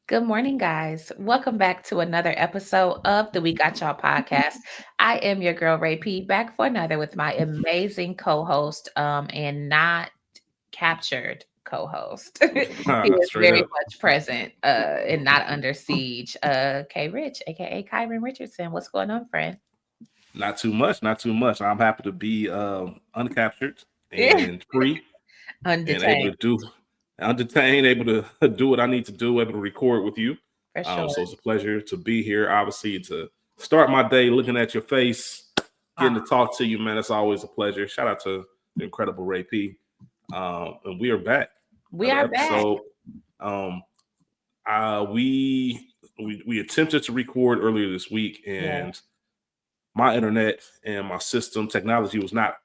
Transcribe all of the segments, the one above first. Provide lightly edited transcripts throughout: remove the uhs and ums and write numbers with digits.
Good morning, guys. Welcome back to another episode of the We Got Y'all podcast. I am your girl, Ray P, back for another with my amazing co host and not captured co host. He is Straight very up. much present and not under siege. K Rich, aka Kyron Richardson. What's going on, friend? Not too much, not too much. I'm happy to be uncaptured and free and able Undetained, to do undetained, able to do what I need to do, able to record with you. for sure. So it's a pleasure to be here, obviously, to start my day looking at your face, getting to Ah, talk to you, man. It's always a pleasure. Shout out to the incredible Ray P. And we are back. we Another are back. episode. Um, we attempted to record earlier this week, Yeah. and my internet and my system technology was not,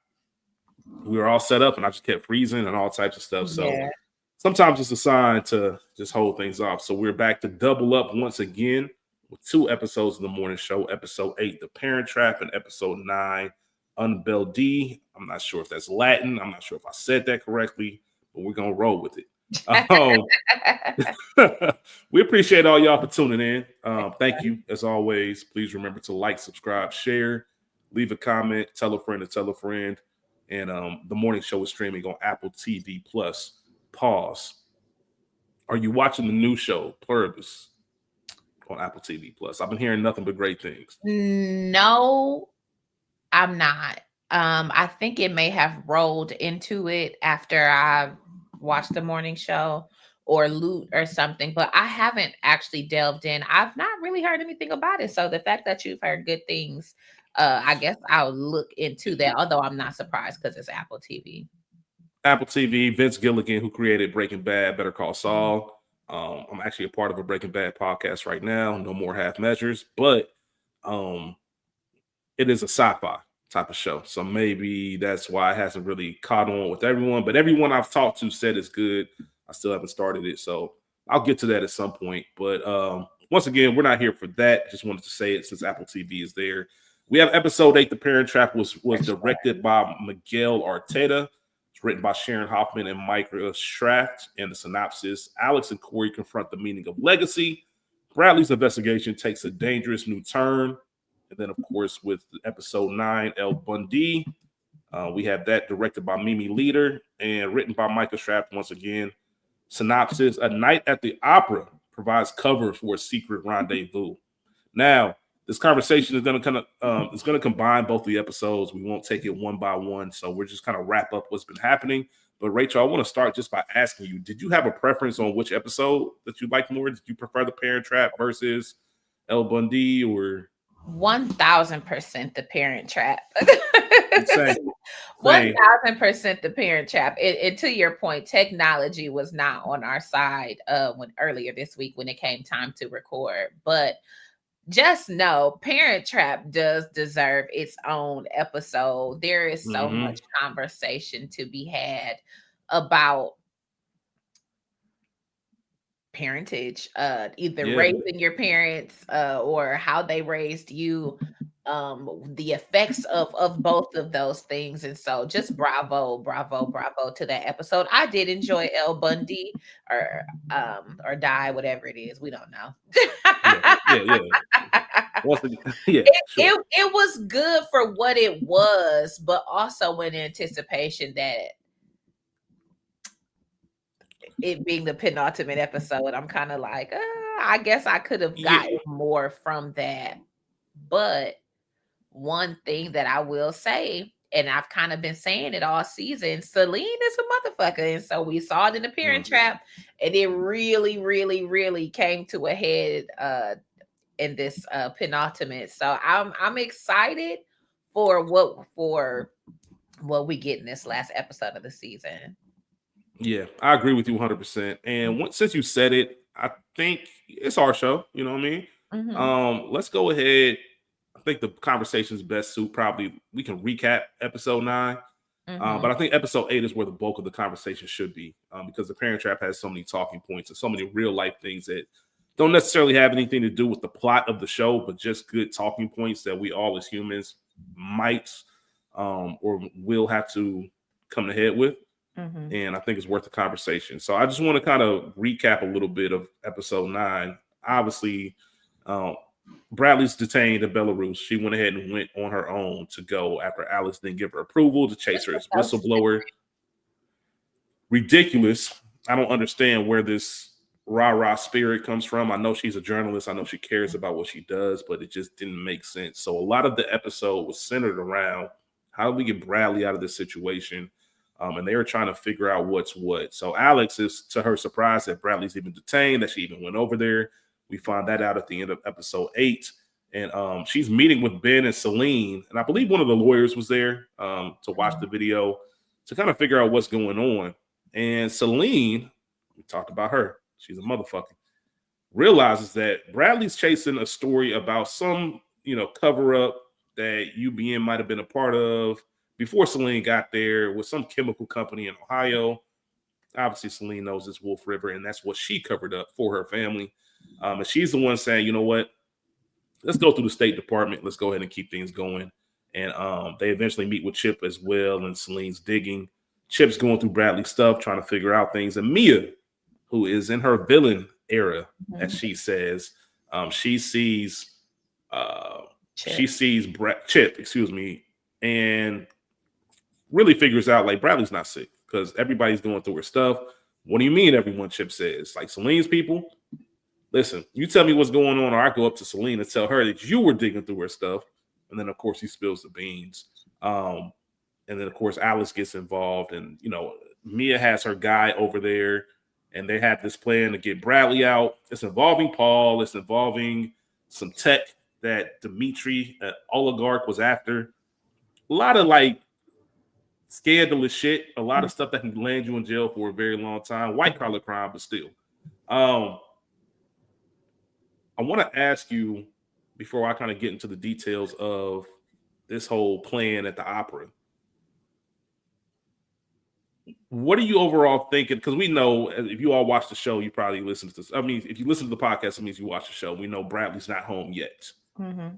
we were all set up and I just kept freezing and all types of stuff. So Yeah. sometimes it's a sign to just hold things off. So we're back to double up once again with two episodes of the morning show, episode 8, The Parent Trap, and episode 9, Unbel D. I'm not sure if that's Latin. I'm not sure if I said that correctly, but we're going to roll with it. Um, we appreciate all y'all for tuning in. Thank you as always. Please remember to like, subscribe, share, leave a comment, tell a friend to tell a friend. And the morning show is streaming on Apple TV Plus. Pause. Are you watching the new show Pluribus on Apple TV Plus? I've been hearing nothing but great things. No, I'm not. I think it may have rolled into it after I watched the morning show or Loot or something, but I haven't actually delved in. I've not really heard anything about it. So the fact that you've heard good things, I guess I'll look into that. Although I'm not surprised because it's Apple TV. Apple TV, Vince Gilligan, who created Breaking Bad, Better Call Saul. I'm actually a part of a Breaking Bad podcast right now, No More Half Measures, but um, it is a sci-fi type of show. So maybe that's why it hasn't really caught on with everyone. But everyone I've talked to said it's good. I still haven't started it. So I'll get to that at some point. But once again, we're not here for that. Just wanted to say it since Apple TV is there. We have episode 8, The Parent Trap, was For sure. directed by Miguel Arteta. It's written by Sharon Hoffman and Micah Schraft. And the synopsis: Alex and Cory confront the meaning of legacy. Bradley's investigation takes a dangerous new turn. And then, of course, with episode 9, El Bundy, we have that directed by Mimi Leader and written by Micah Schraft once again. Synopsis: A night at the opera provides cover for a secret rendezvous. Now, this conversation is going to it's going to combine both the episodes. We won't take it one by one, so we're just kind of wrap up what's been happening. But Rachel, I want to start just by asking you: did you have a preference on which episode that you like more? Did you prefer the Parent Trap versus El Bundy, or 1000% the parent trap. same? One Same. thousand percent the parent trap. And to your point, technology was not on our side when earlier this week when it came time to record. But just know Parent Trap does deserve its own episode. There is so Mm-hmm. much conversation to be had about parentage, either Yeah. raising your parents or how they raised you, the effects of both of those things. And so just bravo, bravo, bravo to that episode. I did enjoy El Bundy or die, whatever it is. We don't know. Yeah. Yeah. Yeah. Once again, yeah. Sure. It was good for what it was, but also in anticipation that it being the penultimate episode, I'm kind of like, I guess I could have Yeah. gotten more from that. But one thing that I will say, and I've kind of been saying it all season, Celine is a motherfucker. And so we saw it in the Parent Mm. Trap, and it really, really, really came to a head in this penultimate. So I'm excited for what we get in this last episode of the season. Yeah, I agree with you 100%. And since you said it, I think it's our show. You know what I mean? Hmm. Let's go ahead. I think the conversation's best suit probably we can recap episode 9. Hmm. But I think episode 8 is where the bulk of the conversation should be, because the Parent Trap has so many talking points and so many real life things that don't necessarily have anything to do with the plot of the show, but just good talking points that we all as humans might or will have to come to head with. Mm-hmm. and I think it's worth the conversation. So I just want to kind of recap a little bit of episode 9. Obviously, um, Bradley's detained in Belarus. She went ahead and went on her own to go after Alex didn't give her approval to chase This her was as so whistleblower. Ridiculous. I don't understand where this rah rah spirit comes from. I know she's a journalist. I know she cares about what she does, but it just didn't make sense. So a lot of the episode was centered around how do we get Bradley out of this situation, and they were trying to figure out what's what. So Alex is, to her surprise, that Bradley's even detained, that she even went over there. We find that out at the end of episode 8. And she's meeting with Ben and Celine, and I believe one of the lawyers was there to watch the video to kind of figure out what's going on. And Celine, we talked about her. She's a motherfucker. Realizes that Bradley's chasing a story about some, cover up that UBN might have been a part of before Celine got there with some chemical company in Ohio. Obviously, Celine knows this Wolf River, and that's what she covered up for her family. And she's the one saying, you know what? Let's go through the State Department. Let's go ahead and keep things going. And they eventually meet with Chip as well, and Celine's digging. Chip's going through Bradley's stuff, trying to figure out things. And Mia, who is in her villain era, as she says, she sees Chip. Chip, and really figures out like Bradley's not sick because everybody's going through her stuff. What do you mean, everyone? Chip says, like Celine's people. Listen, you tell me what's going on, or I go up to Celine and tell her that you were digging through her stuff. And then, of course, he spills the beans. And then, of course, Alice gets involved. And, Mia has her guy over there. And they have this plan to get Bradley out. It's involving Paul. It's involving some tech that Dimitri, an oligarch, was after. A lot of, scandalous shit. A lot of stuff that can land you in jail for a very long time. White-collar crime, but still. I want to ask you, before I kind of get into the details of this whole plan at the opera, what are you overall thinking? Because we know if you all watch the show, you probably listen to this. I mean, if you listen to the podcast, it means you watch the show. We know Bradley's not home yet. Mm-hmm.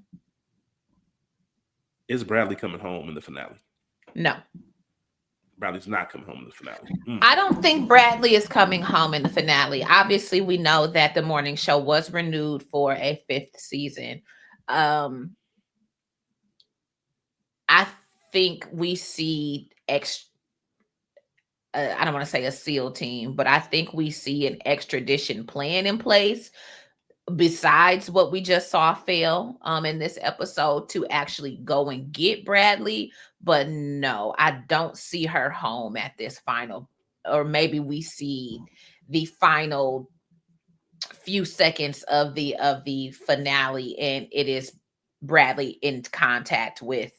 Is Bradley coming home in the finale? No. Bradley's not coming home in the finale. I don't think Bradley is coming home in the finale. Obviously, we know that the morning show was renewed for a 5th season. I think we see I don't want to say a SEAL team, but I think we see an extradition plan in place besides what we just saw fail in this episode to actually go and get Bradley. But no, I don't see her home at this final, or maybe we see the final few seconds of the finale and it is Bradley in contact with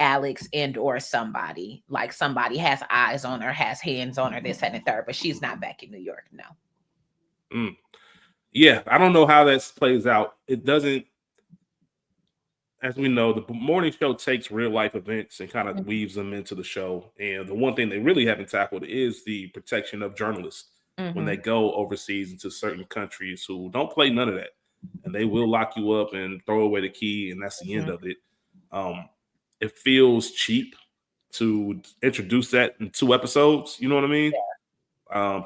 Alex and or somebody, like somebody has eyes on her, has hands on her, this and the third, but she's not back in New York. No. Yeah, I don't know how that plays out. It doesn't, as we know, the morning show takes real life events and kind of weaves them into the show. And the one thing they really haven't tackled is the protection of journalists when they go overseas into certain countries who don't play none of that. And they will lock you up and throw away the key, and that's the end of it. It feels cheap to introduce that in 2 episodes. You know what I mean? Yeah.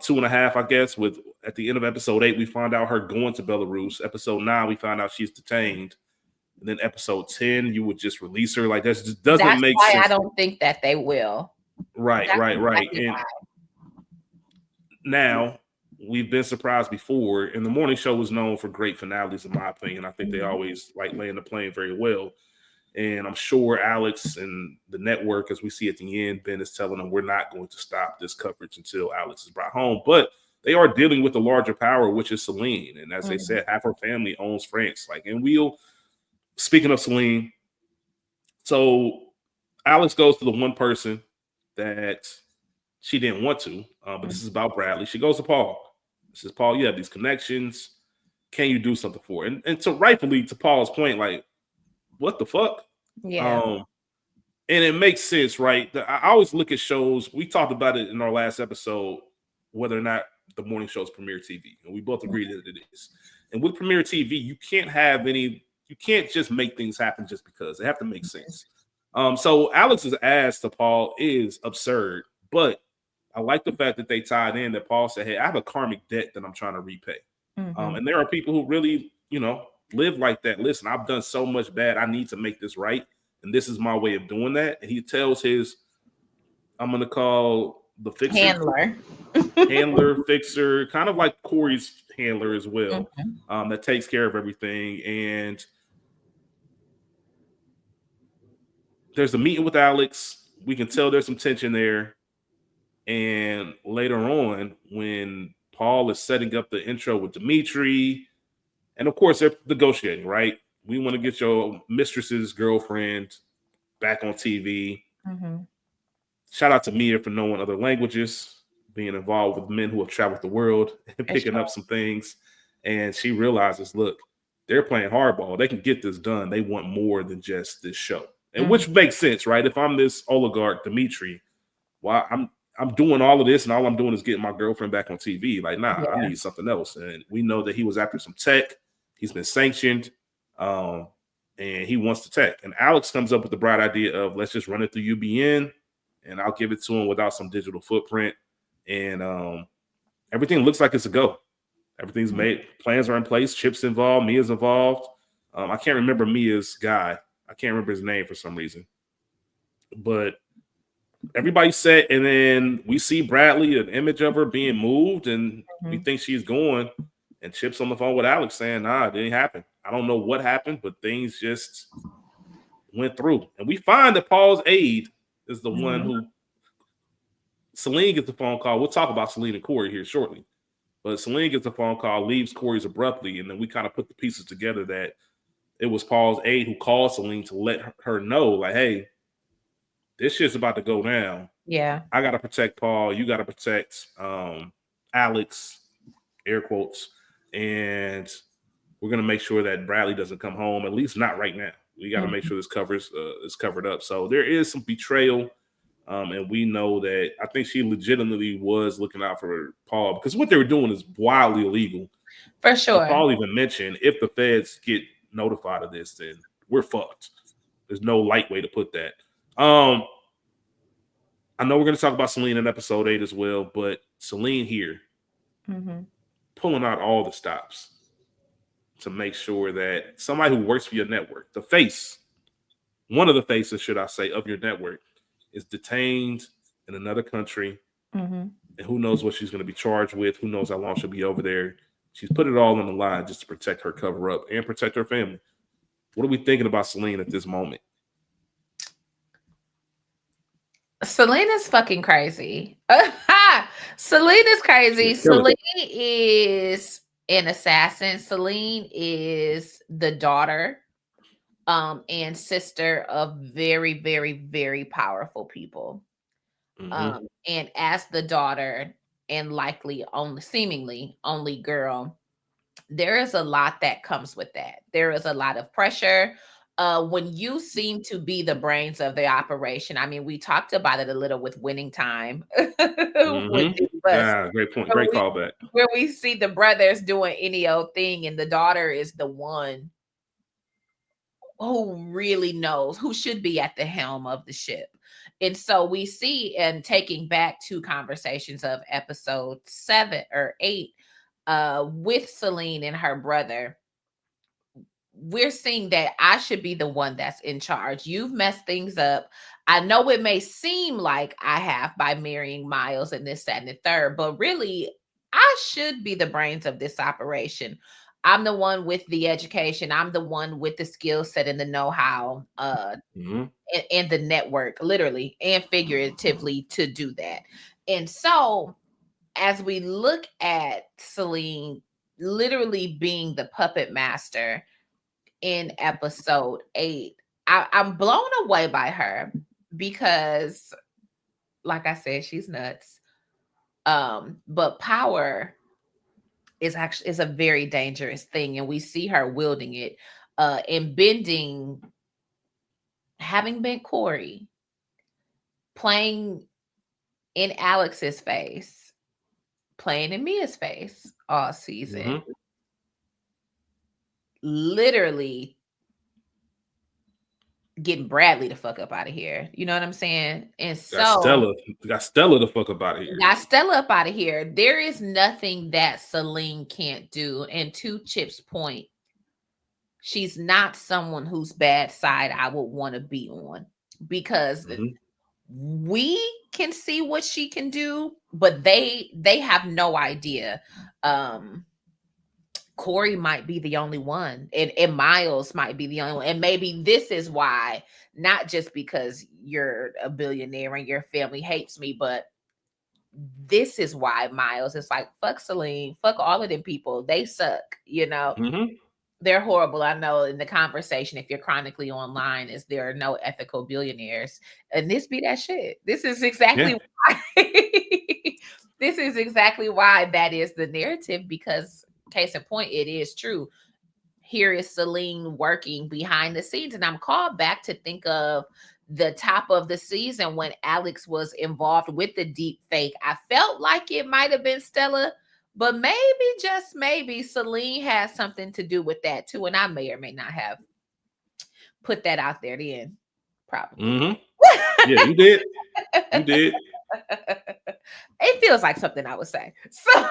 2.5, I guess. With at the end of episode 8, we find out her going to Belarus. Episode 9, we find out she's detained. And then episode 10, you would just release her. Like, that just doesn't make sense. I don't think that they will. Right. And now, we've been surprised before, and the morning show was known for great finales, in my opinion. I think they always land the plane very well. And I'm sure Alex and the network, as we see at the end, Ben is telling them we're not going to stop this coverage until Alex is brought home. But they are dealing with a larger power, which is Celine. And as they said, half her family owns France. Speaking of Celine, so Alex goes to the one person that she didn't want to, but this is about Bradley. She goes to Paul. She says, Paul, you have these connections. Can you do something for it? And to rightfully, to Paul's point, like, what the fuck? Yeah. And it makes sense, right? I always look at shows. We talked about it in our last episode, whether or not the morning show is Premiere TV. And we both agree that it is. And with Premiere TV, you can't just make things happen just because. They have to make sense. So Alex's ask to Paul is absurd, but I like the fact that they tied in that Paul said, "Hey, I have a karmic debt that I'm trying to repay." Mhm. And there are people who really, live like that. Listen, I've done so much bad. I need to make this right, and this is my way of doing that. And he tells his, I'm gonna call the fixer, Handler. handler, fixer, kind of like Corey's handler as well, Mhm. that takes care of everything. And there's a meeting with Alex. We can tell there's some tension there. And later on, when Paul is setting up the intro with Dimitri, and of course they're negotiating, right? We want to get your mistress's girlfriend back on TV. Mhm. Shout out to Mia for knowing other languages, being involved with men who have traveled the world and It's picking up some things. And she realizes, look, they're playing hardball. They can get this done. They want more than just this show. And true. which makes sense, right? If I'm this oligarch, Dimitri, well, I'm doing all of this, and all I'm doing is getting my girlfriend back on TV. Like, nah, I Yeah. need something else. And we know that he was after some tech. He's been sanctioned, um, and he wants the tech. And Alex comes up with the bright idea of let's just run it through UBN, and I'll give it to him without some digital footprint. And everything looks like it's a go. Everything's made. Plans are in place. Chip's involved. Mia's involved. I can't remember Mia's guy. I can't remember his name for some reason, but everybody's set, and then we see Bradley, an image of her being moved, and we Mhm. think she's going. And Chip's on the phone with Alex saying, "Nah, it didn't happen. I don't know what happened, but things just went through." And we find that Paul's aide is the one Mhm. who Celine gets the phone call. We'll talk about Celine and Cory here shortly, but Celine gets the phone call, leaves Cory's abruptly, and then we kind of put the pieces together that it was Paul's aide who called Celine to let her know, like, "Hey, this shit's about to go down. Yeah. I got to protect Paul. You got to protect Alex, air quotes, and we're gonna make sure that Bradley doesn't come home. At least not right now. We got to make Mhm. sure this covers is covered up. So there is some betrayal, and we know that I think she legitimately was looking out for Paul because what they were doing is wildly illegal. For And sure. Paul even mentioned if the feds get notified of this, then we're fucked. There's no light way to put that. I know we're going to talk about Celine in episode 8 as well, but Celine here Mhm. pulling out all the stops to make sure that somebody who works for your network, the face, one of the faces, should I say, of your network, is detained in another country. Mhm. And who knows what she's going to be charged with? Who knows how long she'll be over there? She's put it all on the line just to protect her cover up and protect her family. What are we thinking about Celine at this moment? Selena's fucking crazy. Selena's crazy. She's killing Selene is an assassin. Celine is the daughter and sister of very, very, very powerful people. it. Mm-hmm. And as the daughter and likely only seemingly only girl, there is a lot that comes with that. There is a lot of pressure. When you seem to be the brains of the operation, I mean, we talked about it a little with Winning Time with Mm-hmm. the bus, Yeah, great point. where Great we, callback. where we see the brothers doing any old thing, and the daughter is the one who really knows, who should be at the helm of the ship. And so we see, and taking back to conversations of episode 7 or 8, with Celine and her brother, we're seeing that I should be the one that's in charge. You've messed things up. I know it may seem like I have by marrying Miles and this, that, and the third, but really, I should be the brains of this operation. I'm the one with the education. I'm the one with the skill set and the know-how, Mm-hmm. and the network, literally and figuratively, to do that. And so, as we look at Celine literally being the puppet master in episode 8, I'm blown away by her because, like I said, she's nuts. But power is a very dangerous thing, and we see her wielding it, and bending, having been Cory, playing in Alex's face, playing in Mia's face all season, Mm-hmm. literally getting Bradley the fuck up out of here. You know what I'm saying? And Got so Stella. Got Stella the fuck up out of here. got Stella up out of here. There is nothing that Celine can't do. And to Chip's point, she's not someone whose bad side I would want to be on, because Mm-hmm. we can see what she can do, but they have no idea. Um Cory might be the only one, and Miles might be the only one. And maybe this is why, not just because you're a billionaire and your family hates me, but this is why Miles is like, fuck Celine, fuck all of them people. They suck. Mm-hmm. They're horrible. I know in the conversation, if you're chronically online, is there are no ethical billionaires. And this be that shit. This is Yeah. exactly why this is exactly why that is the narrative, because case in point, it is true. Here is Celine working behind the scenes. And I'm called back to think of the top of the season when Alex was involved with the deep fake. I felt like it might have been Stella, but maybe, just maybe, Celine has something to do with that too. And I may or may not have put that out there then. Probably. Mm-hmm. Yeah, you did. You did. It feels like something I would say. So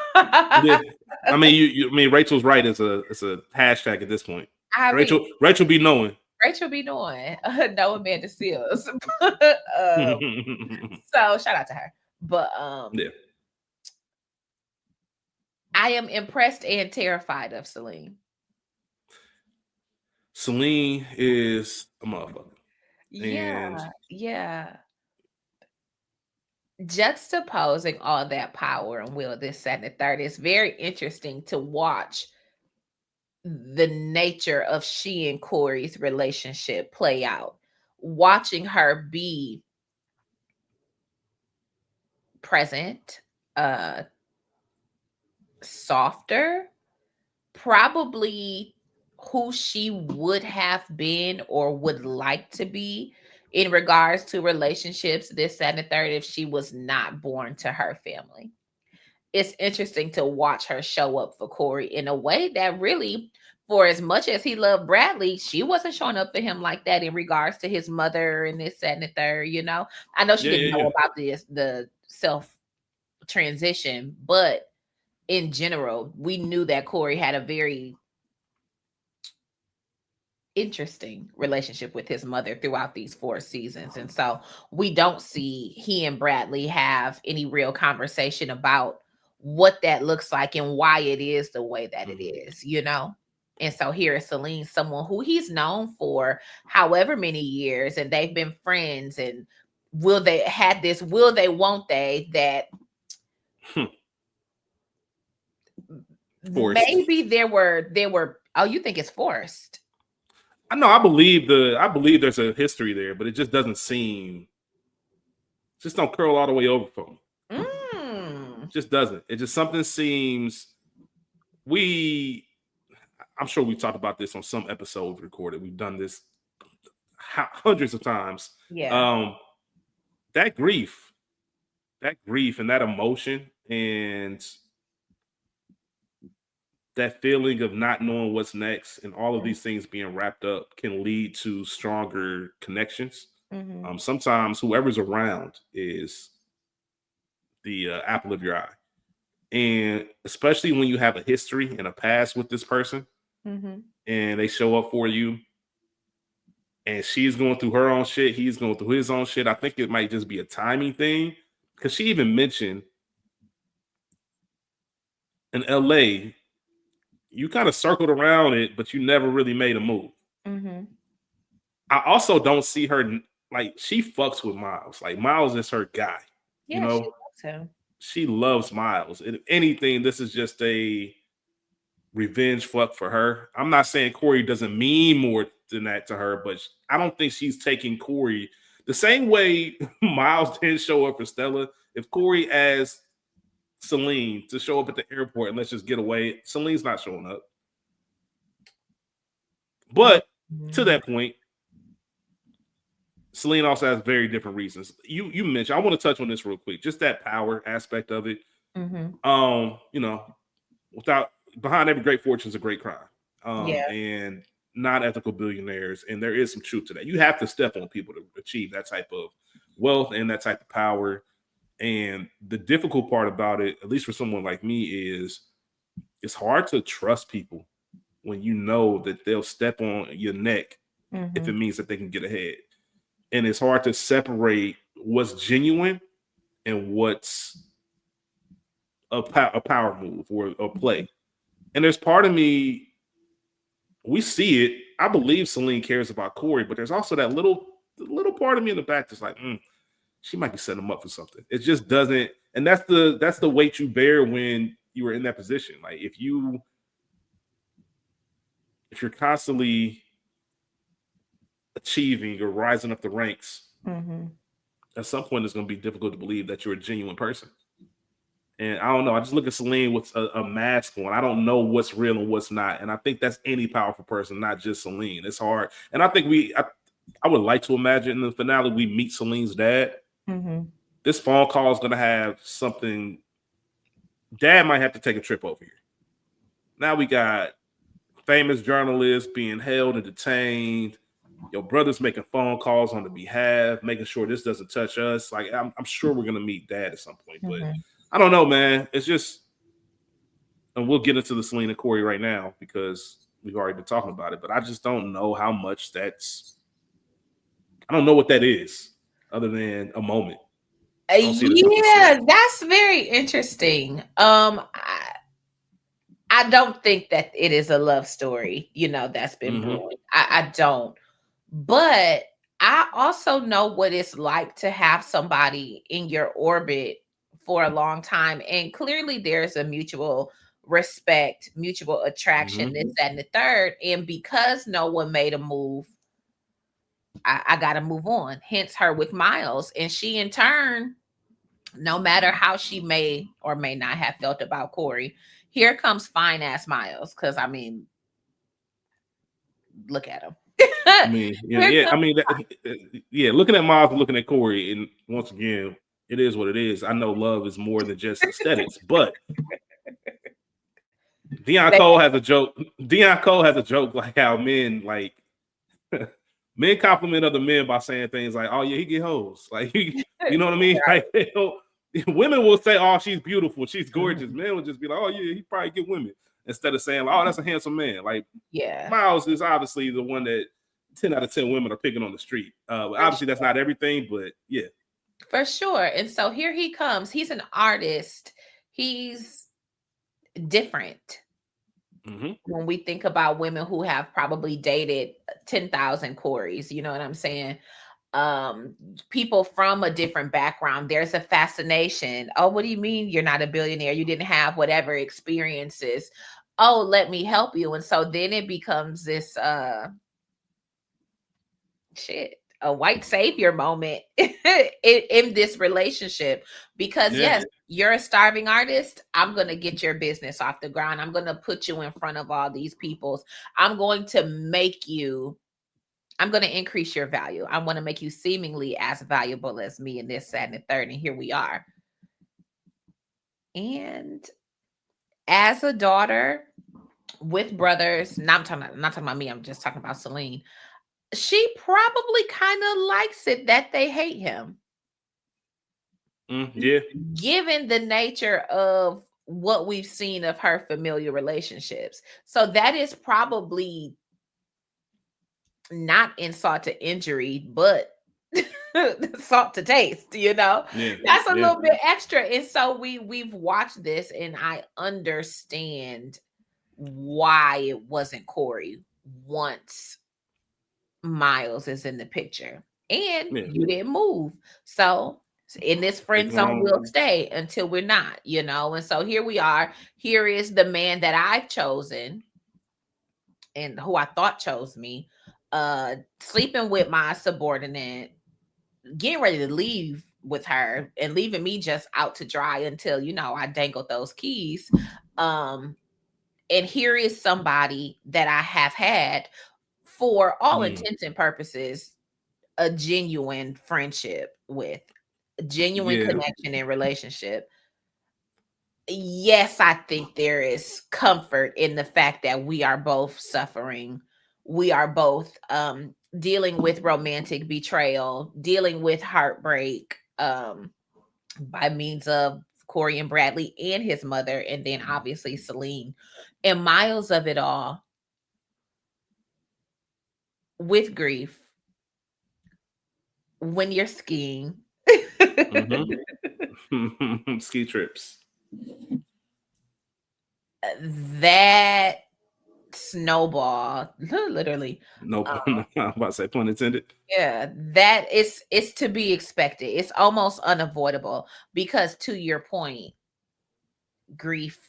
Yeah. I mean, I mean, Rachel's right. It's a hashtag at this point. I mean, Rachel be knowing. Rachel be doing no Amanda Seals. um, so shout out to her. But Yeah. I am impressed and terrified of Celine. Celine is a motherfucker, and Yeah, yeah. Juxtaposing all that power and will, this, that, and the third, is very interesting to watch the nature of she and Cory's relationship play out. Watching her be present, uh, softer, probably who she would have been or would like to be in regards to relationships, this, that, and the third, if she was not born to her family. It's interesting to watch her show up for Cory in a way that really, for as much as he loved Bradley, she wasn't showing up for him like that in regards to his mother and this, that, and the third. I know she yeah, didn't yeah, know yeah. about the self transition, but in general, we knew that Cory had a very interesting relationship with his mother throughout these 4 seasons. And so we don't see he and Bradley have any real conversation about what that looks like and why it is the way that it Mhm. is. And so here is Celine, someone who he's known for however many years, and they've been friends. And will they, won't they, that Forced. maybe there were, oh, you think it's forced? I know. I believe there's a history there, but it just doesn't seem. Just don't curl all the way over for me. Mm, Just doesn't. It just something seems. We. I'm sure we talked about this on some episodes recorded. We've done this hundreds of times. yeah. Um, that grief, and that emotion, and that feeling of not knowing what's next, and all of these things being wrapped up can lead to stronger connections. Mm-hmm. Sometimes whoever's around is the apple of your eye, and especially when you have a history and a past with this person, Mm-hmm. and they show up for you, and she's going through her own shit, he's going through his own shit. I think it might just be a timing thing, because she even mentioned in LA, you kind of circled around it, but you never really made a move. Mm-hmm. I also don't see her like she fucks with Miles. Like Miles is her guy. You Yeah, she know, loves him. she loves Miles. If anything, this is just a revenge fuck for her. I'm not saying Cory doesn't mean more than that to her, but I don't think she's taking Cory the same way Miles didn't show up for Stella. If Cory asked Celine to show up at the airport and let's just get away, Celine's not showing up. But to Mhm. that point, Celine also has very different reasons. You mentioned, I want to touch on this real quick, just that power aspect of it. Mhm. You know, without behind every great fortune is a great crime. Yeah. And non-ethical billionaires, and there is some truth to that. You have to step on people to achieve that type of wealth and that type of power. And the difficult part about it, at least for someone like me, is it's hard to trust people when you know that they'll step on your neck if Mm-hmm. it means that they can get ahead. And it's hard to separate what's genuine and what's a power move or a play. And there's part of me, we see it. I believe Celine cares about Cory, but there's also that little part of me in the back that's like, she might be setting him up for something. It just doesn't, and that's the weight you bear when you were in that position. Like if you're constantly achieving or rising up the ranks, Mm-hmm. at some point it's going to be difficult to believe that you're a genuine person. And I don't know. I just look at Celine with a mask on. I don't know what's real and what's not. And I think that's any powerful person, not just Celine. It's hard. And I think I would like to imagine in the finale we meet Celine's dad. Mm-hmm. This phone call is going to have something. Dad might have to take a trip over here. Now we got famous journalists being held and detained. Your brother's making phone calls on the behalf, making sure this doesn't touch us. Like I'm sure we're gonna meet Dad at some point, but Mm-hmm. I don't know, man. It's just, and we'll get into the Selena Cory right now because we've already been talking about it. But I just don't know how much that's. I don't know what that is, other than a moment. I don't see it as nothing Yeah, serious. that's very interesting. I don't think that it is a love story, that's been Mm-hmm. brewing. I don't. But I also know what it's like to have somebody in your orbit for a long time. And clearly there's a mutual respect, mutual attraction, Mm-hmm. this, that, and the third. And because no one made a move, I got to move on. Hence her with Miles. And she, in turn, no matter how she may or may not have felt about Cory, here comes fine ass Miles. Because, I mean, look at him. I mean, yeah, Here yeah. I comes. mean, yeah. Looking at Miles and looking at Cory, and once again, it is what it is. I know love is more than just aesthetics, but Deion Cole has a joke. Deion Cole has a joke like how men like men compliment other men by saying things like, "Oh yeah, he get hoes." Like you know what I mean? Like women will say, "Oh, she's beautiful, she's gorgeous." Mhm. Men will just be like, "Oh yeah, he probably get women," instead of saying, "Oh, that's a handsome man." Like Yeah, Miles is obviously the one that 10 out of 10 women are picking on the street. for Obviously, that's not everything, but yeah. for sure. And so here he comes. He's an artist. He's different. Mm-hmm. When we think about women who have probably dated 10,000 Corys, you know what I'm saying? Um, People from a different background, there's a fascination. Oh, what do you mean you're not a billionaire? You didn't have whatever experiences. Oh, let me help you. And so then it becomes this shit, a white savior moment in this relationship, because Yeah. yes, you're a starving artist. I'm going to get your business off the ground. I'm going to put you in front of all these people's. I'm going to make you, I'm going to increase your value. I want to make you seemingly as valuable as me, and this, that, and the third. And here we are. And as a daughter with brothers, not talking about me, I'm just talking about Celine. She probably kind of likes it that they hate him, Yeah. given the nature of what we've seen of her familial relationships. So that is probably not insult to injury, but salt to taste, Yeah. That's a Yeah. little bit extra. And so we've watched this, and I understand why it wasn't Cory once Miles is in the picture. And Yeah. you didn't move. So in this Take friend it zone, on. we'll stay until we're not. And so here we are. Here is the man that I've chosen and who I thought chose me, sleeping with my subordinate, getting ready to leave with her and leaving me just out to dry until, I dangled those keys. Um, and here is somebody that I have had, for all Mm. intents and purposes, a genuine friendship with, a genuine Yeah. connection and relationship. Yes, I think there is comfort in the fact that we are both suffering we are both dealing with romantic betrayal, dealing with heartbreak, by means of Corey and Bradley and his mother, and then obviously Celine. And miles of it all with grief when you're skiing. Mm-hmm. Ski trips. That snowball, literally. No, I'm about to say pun intended. Yeah, that is, it's to be expected. It's almost unavoidable because, to your point, grief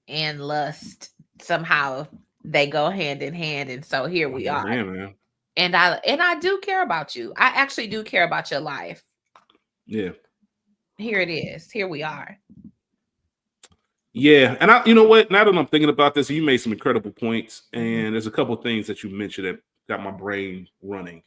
and lust somehow they go hand in hand, and so here we Hand are. in hand, man. And I do care about you. I actually do care about your life. Yeah. Here it is. Here we are. Yeah, and you know what? Now that I'm thinking about this, you made some incredible points, Mhm. and there's a couple of things that you mentioned that got my brain running.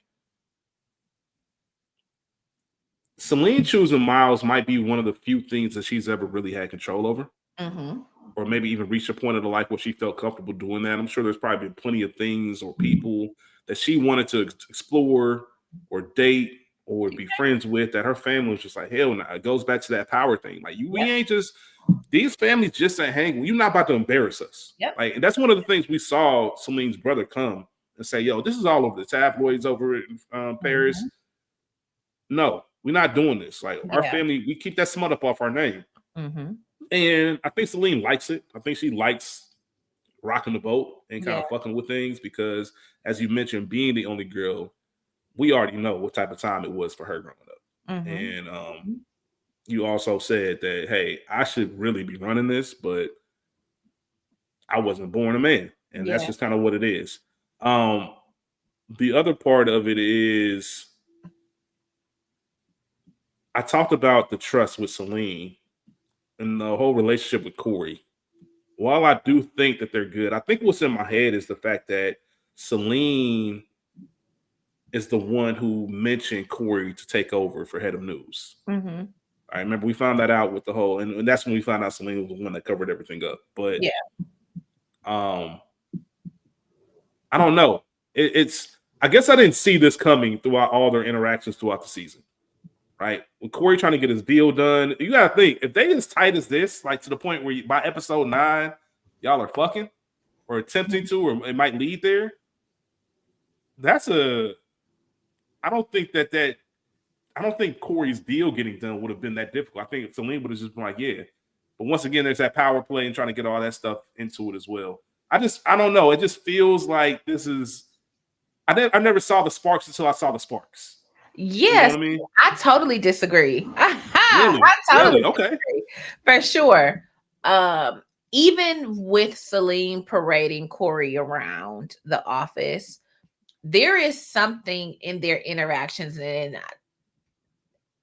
Celine choosing Miles might be one of the few things that she's ever really had control over, Mhm. or maybe even reached a point in her life where she felt comfortable doing that. I'm sure there's probably been plenty of things or people that she wanted to explore or date or be friends with that her family was just like, hell no. It goes back to that power thing. Like, we Yep. ain't just, these families just ain't hanging. You're not about to embarrass us. Yep. Like, and that's one of the things we saw Celine's brother come and say, yo, this is all over the tabloids over in Paris. Mhm. No, we're not doing this. Like, our Yeah. family, we keep that smut up off our name. Mhm. And I think Celine likes it. I think she likes rocking the boat and kind Yeah. of fucking with things because, as you mentioned, being the only girl, we already know what type of time it was for her growing up. Mhm. And you also said that, hey, I should really be running this, but I wasn't born a man. And that's Yeah. just kind of what it is. Um, the other part of it is I talked about the trust with Celine and the whole relationship with Corey. While I do think that they're good, I think what's in my head is the fact that Celine is the one who mentioned Corey to take over for head of news. Mhm. I remember we found that out with the whole, and that's when we found out Celine was the one that covered everything up. But Yeah. um, I don't know. It's I guess I didn't see this coming throughout all their interactions throughout the season, right? With Corey trying to get his deal done, you gotta think if they as tight as this, like to the point where by episode 9, y'all are fucking or attempting to, or it might lead there. That's a. I don't think that I don't think Corey's deal getting done would have been that difficult. I think Celine would have just been like, yeah. But once again, there's that power play and trying to get all that stuff into it as well. I don't know. It just feels like this is. I never saw the sparks until I saw the sparks. You know Yes, what I mean? I totally disagree. Really, I totally really. Okay. disagree for sure. Um, Even with Celine parading Corey around the office, there is something in their interactions, and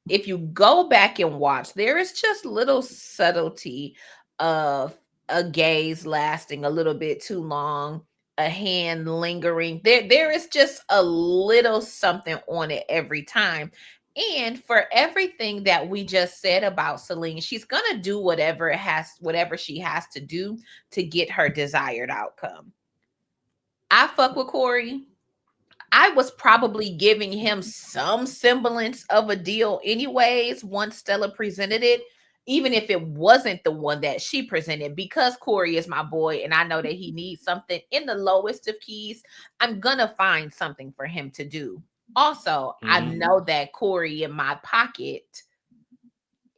if you go back and watch, there is just little subtlety of a gaze lasting a little bit too long, a hand lingering. There is just a little something on it every time. And for everything that we just said about Celine, she's gonna do whatever she has to do to get her desired outcome. I fuck with Corey. I was probably giving him some semblance of a deal, anyways, once Stella presented it, even if it wasn't the one that she presented, because Corey is my boy and I know that he needs something in the lowest of keys. I'm gonna find something for him to do. Also, I Mm-hmm. know that Corey in my pocket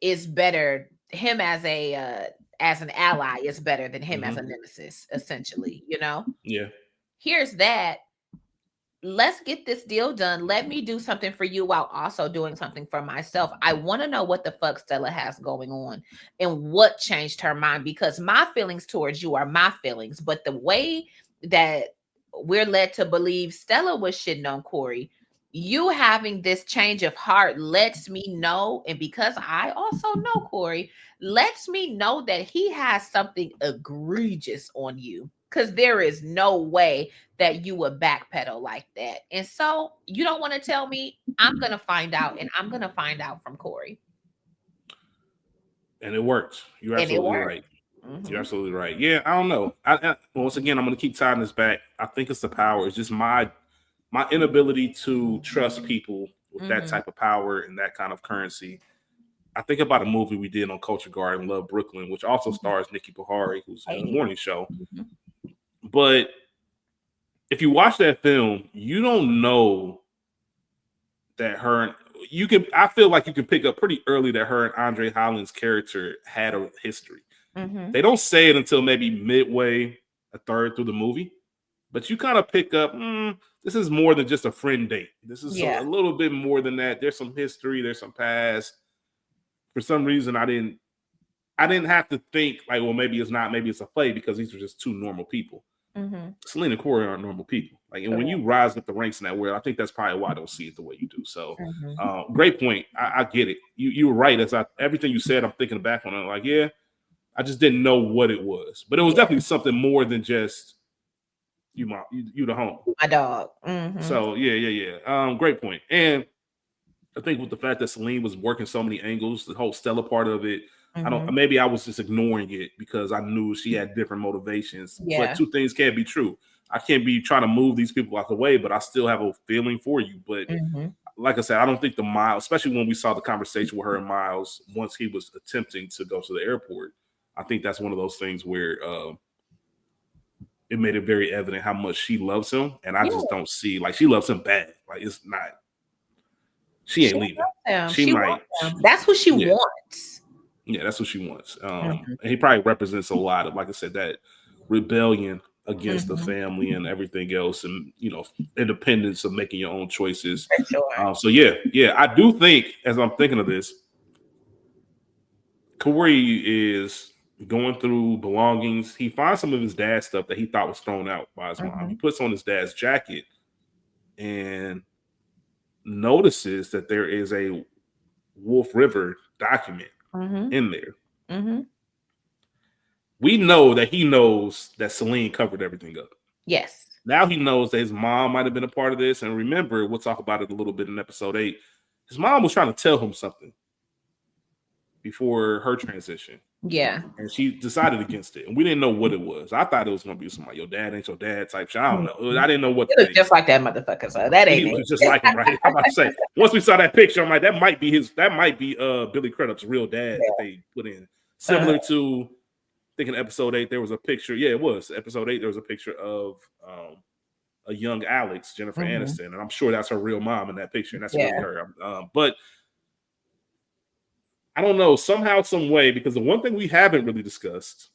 is better. Him as an ally is better than him as Mm-hmm. a nemesis, essentially. Yeah. Here's that. Let's get this deal done. Let me do something for you while also doing something for myself. I want to know what the fuck Stella has going on and what changed her mind, because my feelings towards you are my feelings. But the way that we're led to believe Stella was shitting on Corey, you having this change of heart lets me know. And because I also know Corey, lets me know that he has something egregious on you. Because there is no way that you would backpedal like that. And so you don't want to tell me. I'm going to find out, and I'm going to find out from Corey. And it worked. You're And it absolutely worked. right. You're Mm-hmm. absolutely right. Yeah, I don't know. Once again, I'm going to keep tying this back. I think it's the power. It's just my inability to trust people with that Mm-hmm. type of power and that kind of currency. I think about a movie we did on Culture Garden, Love Brooklyn, which also stars Nikki Bahari, who's in the Hey. morning show. Mm-hmm. But if you watch that film, you don't know that her and you can. I feel like you can pick up pretty early that her and Andre Holland's character had a history. Mm-hmm. They don't say it until maybe midway, a third through the movie, but you kind of pick up. This is more than just a friend date. This is a Yeah. little bit more than that. There's some history. There's some past. For some reason, I didn't have to think like, well, maybe it's not, maybe it's a play because these are just two normal people. Mm-hmm. Selena and Corey aren't normal people. Like, and when Correct. you rise up the ranks in that world, I think that's probably why I don't see it the way you do. So, Mm-hmm. great point. I get it. You were right. Everything you said, I'm thinking back on it. Like, yeah, I just didn't know what it was, but it was Yeah. definitely something more than just you the home. My dog. Mm-hmm. So yeah. Great point. And I think with the fact that Celine was working so many angles, the whole Stella part of it, I don't. Mm-hmm. Maybe I was just ignoring it because I knew she had different motivations. But Yeah. two things can't be true. I can't be trying to move these people out the way, but I still have a feeling for you. But Mm-hmm. like I said, I don't think the Miles, especially when we saw the conversation with her and Miles once he was attempting to go to the airport, I think that's one of those things where it made it very evident how much she loves him, and I Yeah. just don't see like she loves him bad. Like it's not. She She ain't leaving. wants him. She She might. wants him. That's who she Yeah, wants. yeah, that's what she wants. Mm-hmm. And he probably represents a lot of, like I said, that rebellion against the Mm-hmm. family and everything else, and independence of making your own choices. For sure. So yeah, I do think as I'm thinking of this, Corey is going through belongings. He finds some of his dad's stuff that he thought was thrown out by his mom. Mm-hmm. He puts on his dad's jacket and notices that there is a Wolf River document Mm-hmm. in there. Mm-hmm. We know that he knows that Celine covered everything up. Yes. Now he knows that his mom might have been a part of this. And remember, we'll talk about it a little bit in episode 8. His mom was trying to tell him something before her transition. Yeah. And she decided against it. And we didn't know what it was. I thought it was going to be somebody, your dad ain't your dad type shit. I don't know. Mhm. I didn't know what to He looks think. just like that motherfucker, so that He ain't looks just like him, right? I'm about to say. Once we saw that picture, I'm like, that might be Billy Crudup's real dad that they put in. it. Similar to, I think in episode 8, there was a picture. Yeah, it was. Episode 8, there was a picture of a young Alex, Jennifer Mm-hmm. Aniston. And I'm sure that's her real mom in that picture. And that's really Yeah. her. But I don't know, somehow, some way, because the one thing we haven't really discussed,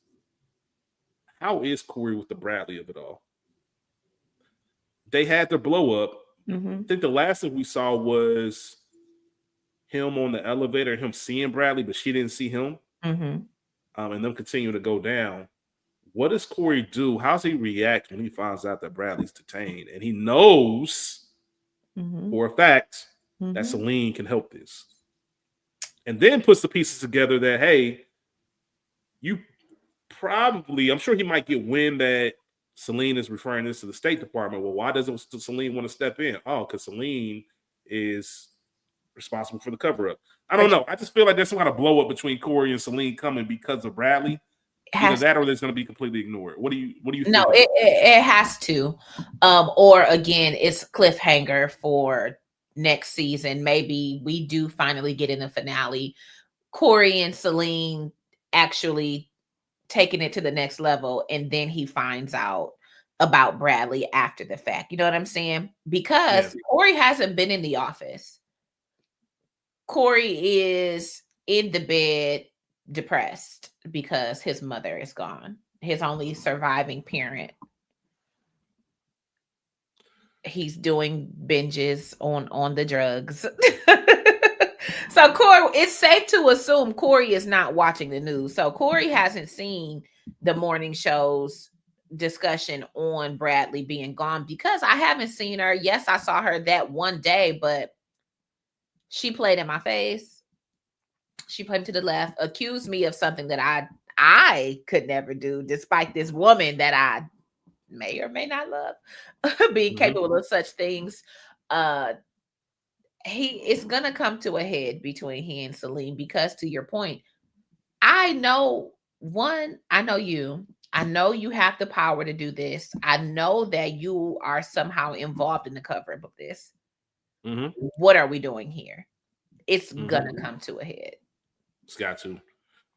how is Corey with the Bradley of it all? They had their blow up. Mm-hmm. I think the last thing we saw was him on the elevator, him seeing Bradley, but she didn't see him, Mm-hmm. and them continuing to go down. What does Corey do? How's he react when he finds out that Bradley's detained? And he knows Mm-hmm. for a fact that Mm-hmm. Celine can help this. And then puts the pieces together that, hey, you probably, I'm sure he might get wind that Celine is referring this to the State Department. Well, why doesn't Celine want to step in? Oh, because Celine is responsible for the cover up. I don't know. I just feel like there's some kind of blow up between Corey and Celine coming because of Bradley. Either Has that or there's going to be completely ignored. What do you no, think it, about that? it it has to, or again, it's cliffhanger for next season. Maybe we do finally get in the finale. Corey and Celine actually taking it to the next level, and then he finds out about Bradley after the fact. You know what I'm saying? Yeah. Because Corey hasn't been in the office. Corey is in the bed depressed because his mother is gone. His only surviving parent. He's doing binges on the drugs. So Corey, it's safe to assume Corey is not watching the news. So Corey hasn't seen the morning show's discussion on Bradley being gone because I haven't seen her. Yes, I saw her that one day, but she played in my face. She played to the left, accused me of something that I could never do, despite this woman that I may or may not love being Mm-hmm. capable of such things. Uh it's gonna come to a head between he and Celine because to your point, I know One, I know you. I know you have the power to do this. I know that you are somehow involved in the cover up of this. Mm-hmm. What are we doing here? It's Mm-hmm. gonna come to a head. It's got to.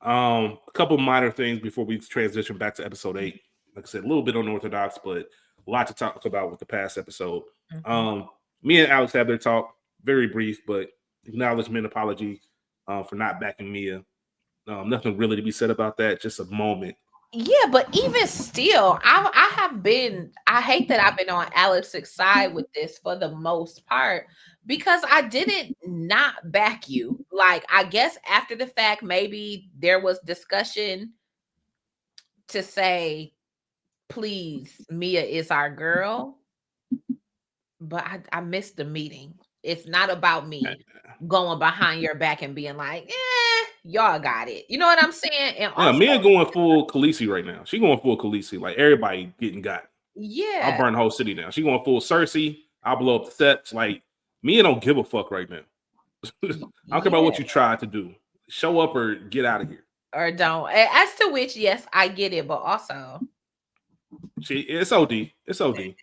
A couple minor things before we transition back to episode 8. Like I said, a little bit unorthodox, but a lot to talk about with the past episode. Mhm. Um, Me and Alex had their talk, very brief, but acknowledgement, apology for not backing Mia. Nothing really to be said about that. Just a moment. Yeah, but even still, I have been. I hate that I've been on Alex's side with this for the most part because I didn't not back you. Like I guess after the fact, maybe there was discussion to say, please, Mia is our girl, but I missed the meeting. It's not about me going behind your back and being like, y'all got it. You know what I'm saying? And Yeah, also, Mia going full Khaleesi right now. She going full Khaleesi. Like everybody getting got. I'll yeah, burn the whole city down. She going full Cersei. I'll blow up the sets. Like Mia don't give a fuck right now. I don't care about yeah, what you tried to do. Show up or get out of here. or don't. As to which, yes, I get it, but also It's OD. It's OD.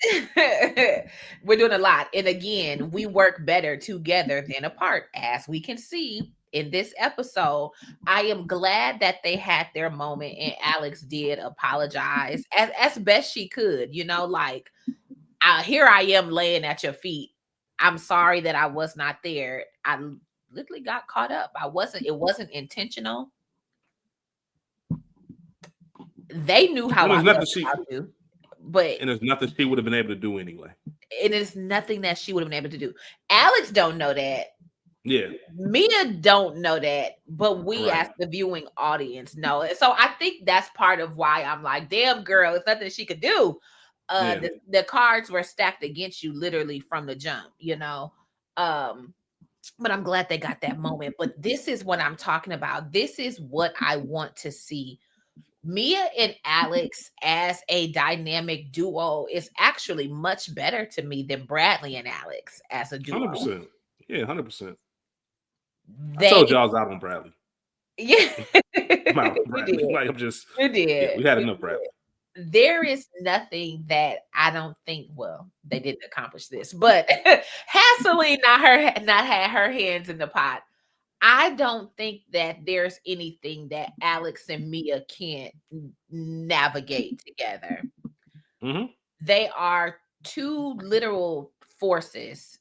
we're doing a lot. And again, we work better together than apart, as we can see in this episode. I am glad that they had their moment and Alex did apologize as best she could, like here I am laying at your feet. I'm sorry that I was not there. I literally got caught up. It wasn't intentional. They knew how And I there's felt nothing she about you, but and there's nothing she would have been able to do anyway. it is nothing that she would have been able to do. Alex don't know that. Yeah. Mia don't know that, but we Right. as the viewing audience know it. So I think that's part of why I'm like, damn girl, it's nothing she could do. Yeah. The cards were stacked against you literally from the jump. Um, but I'm glad they got that moment. But this is what I'm talking about. This is what I want to see. Mia and Alex as a dynamic duo is actually much better to me than Bradley and Alex as a duo. 100%. Yeah, 100%. I They, told y'all I was out on Bradley. yeah, I'm out on you Bradley. did, Like I'm just you yeah, did, we had you enough Bradley. did. There is nothing that I don't think. Well, they didn't accomplish this, but Hasselly not had her hands in the pot. I don't think that there's anything that Alex and Mia can't navigate together. Mm-hmm. They are two literal forces,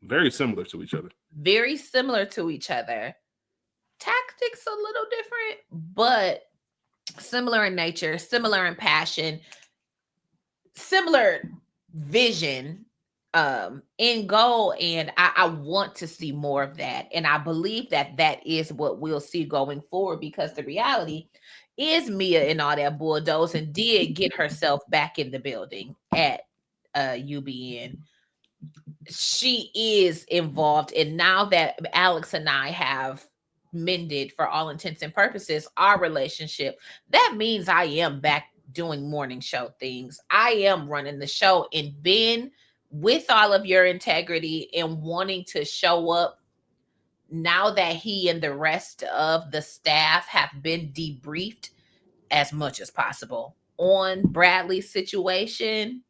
Very similar to each other. very similar to each other. Tactics a little different, but similar in nature, similar in passion, similar vision, in goal. And I want to see more of that. And I believe that that is what we'll see going forward because the reality is Mia and all that bulldozing did get herself back in the building at UBN. She is involved. And now that Alex and I have mended for all intents and purposes our relationship, that means I am back doing morning show things. I am running the show and Ben, with all of your integrity and wanting to show up now that he and the rest of the staff have been debriefed as much as possible on Bradley's situation.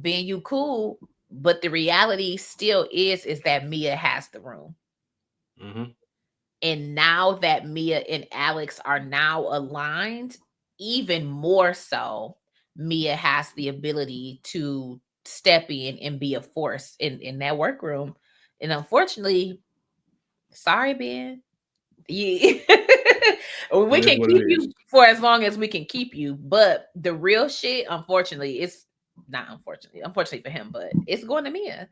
Being you cool, but the reality still is that Mia has the room. Mm-hmm. And now that Mia and Alex are now aligned, even more so, Mia has the ability to step in and be a force in that workroom. And unfortunately, sorry, Ben. Yeah. We It is can what it keep is. you for as long as we can keep you, but the real shit, unfortunately, it's not unfortunately for him, but it's going to Mia.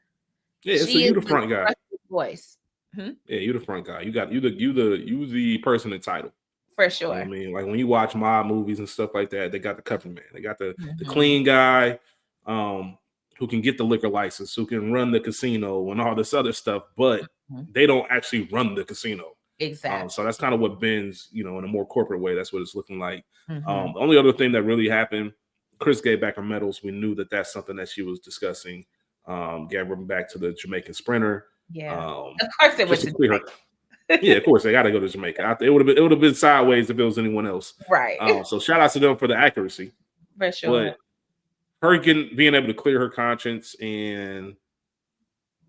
Yeah, so She you is the the front guy. trusted voice. Mhm. Yeah, you the front guy. You the person entitled. For You know what sure. I mean? Like when you watch mob movies and stuff like that, they got the cover man. They got the Mhm. clean guy, um, who can get the liquor license, who can run the casino and all this other stuff, but Mhm. they don't actually run the casino. So Exactly. that's kind of what Ben's, in a more corporate way, that's what it's looking like. Mhm. The only other thing that really happened, Chris gave back her medals. We knew that that's something that she was discussing. Gave her back to the Jamaican sprinter, Yeah. um, Of course it just went to to clear her. Jamaica. Yeah, of course they got to go to Jamaica. It would have been sideways if it was anyone else. Right. So shout out to them for the accuracy. For sure. But her being able to clear her conscience and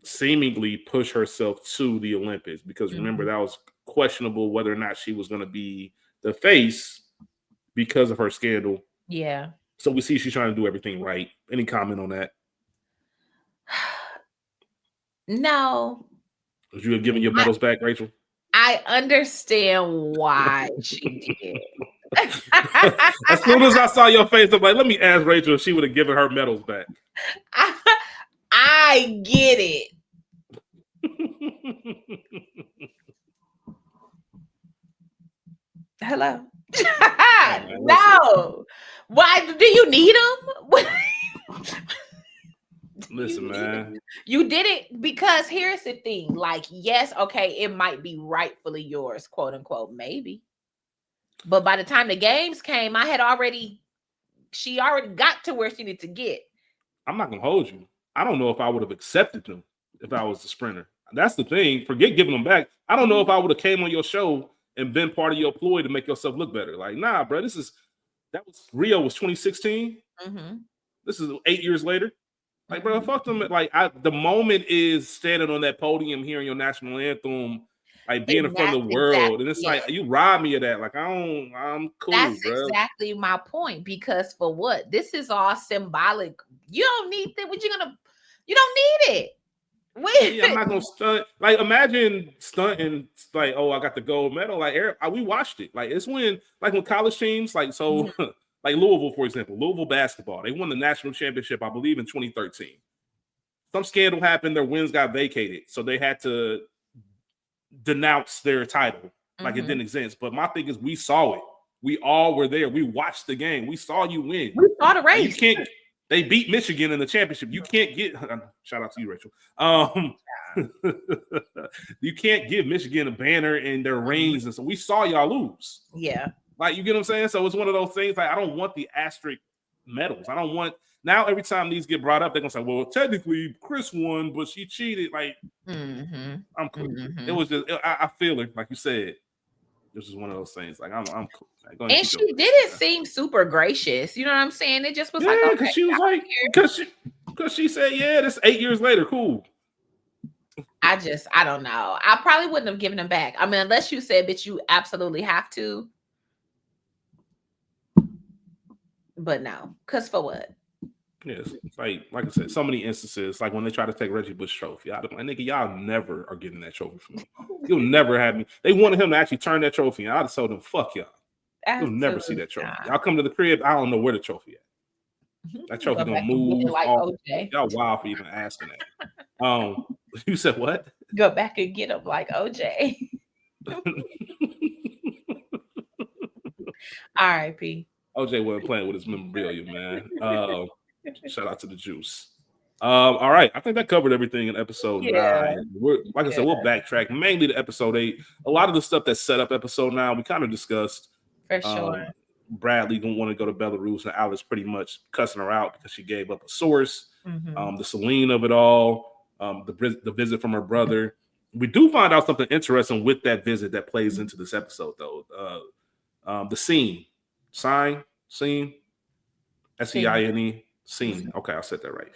seemingly push herself to the Olympics, because remember that was questionable whether or not she was going to be the face because of her scandal. Yeah. So we see she's trying to do everything right. Any comment on that? No. Would you have given your medals back, Rachel? I understand why she did. As soon as I saw your face, I'm like, let me ask Rachel if she would have given her medals back. I get it. Hello. No. Why do you need them? Listen, man. You did it because here's the thing. Like, yes, okay, it might be rightfully yours, quote unquote, maybe. But by the time the games came, she already got to where she needed to get. I'm not gonna hold you. I don't know if I would have accepted them if I was the sprinter. That's the thing. Forget giving them back. I don't know if I would have came on your show and been part of your ploy to make yourself look better. Like, nah, bro. Rio was 2016. Mm-hmm. This is 8 years later. Like, bro, fuck them. Like, the moment is standing on that podium, hearing your national anthem, like being in front of the world, and it's like you rob me of that. Like, I'm cool. That's bro. exactly my point. Because for what? This is all symbolic. You don't need that. You don't need it. I'm not gonna stunt. Like, imagine stunting. Like, oh, I got the gold medal. Like, we watched it. Like, it's when college teams, like, so. Mm-hmm. Like Louisville, for example, Louisville basketball, they won the national championship, I believe, in 2013. Some scandal happened, their wins got vacated, so they had to denounce their title like it didn't exist. But my thing is, we saw it. We all were there. We watched the game. We saw you win. We saw the race. They beat Michigan in the championship. You can't get shout out to you, Rachel. You can't give Michigan a banner and their rings, and so we saw y'all lose. Yeah. Like, you get what I'm saying? So it's one of those things, like, I don't want the asterisk medals. I don't want, now every time these get brought up, they're going to say, well, technically Chris won, but she cheated. Like, I'm cool. It was just, I feel it, like you said. This is one of those things. Like, I'm cool. Like, and she didn't seem super gracious. You know what I'm saying? It just was like, okay, she was like, because she said, yeah, this 8 years later, cool. I don't know. I probably wouldn't have given them back. I mean, unless you said that you absolutely have to. But no, because for what? Yes, like I said, so many instances, like when they try to take Reggie Bush trophy, I'm like, nigga, y'all never are getting that trophy from me. You'll never have me. They wanted him to actually turn that trophy, and I'd have told them, fuck y'all. You'll never see that trophy. Y'all come to the crib, I don't know where the trophy at. That trophy gonna move. Like OJ. Y'all wild for even asking that. You said what? Go back and get him like OJ. R.I.P. OJ wasn't playing with his memorabilia, man. Shout out to the juice. All right, I think that covered everything in episode 9. I said, we'll backtrack mainly to episode 8. A lot of the stuff that set up episode 9, we kind of discussed. For sure. Bradley gonna want to go to Belarus, and Alex pretty much cussing her out because she gave up a source. The Celine of it all, the visit from her brother. We do find out something interesting with that visit that plays into this episode, though. The scene. Scene, SEINE, scene. Okay, I said that right.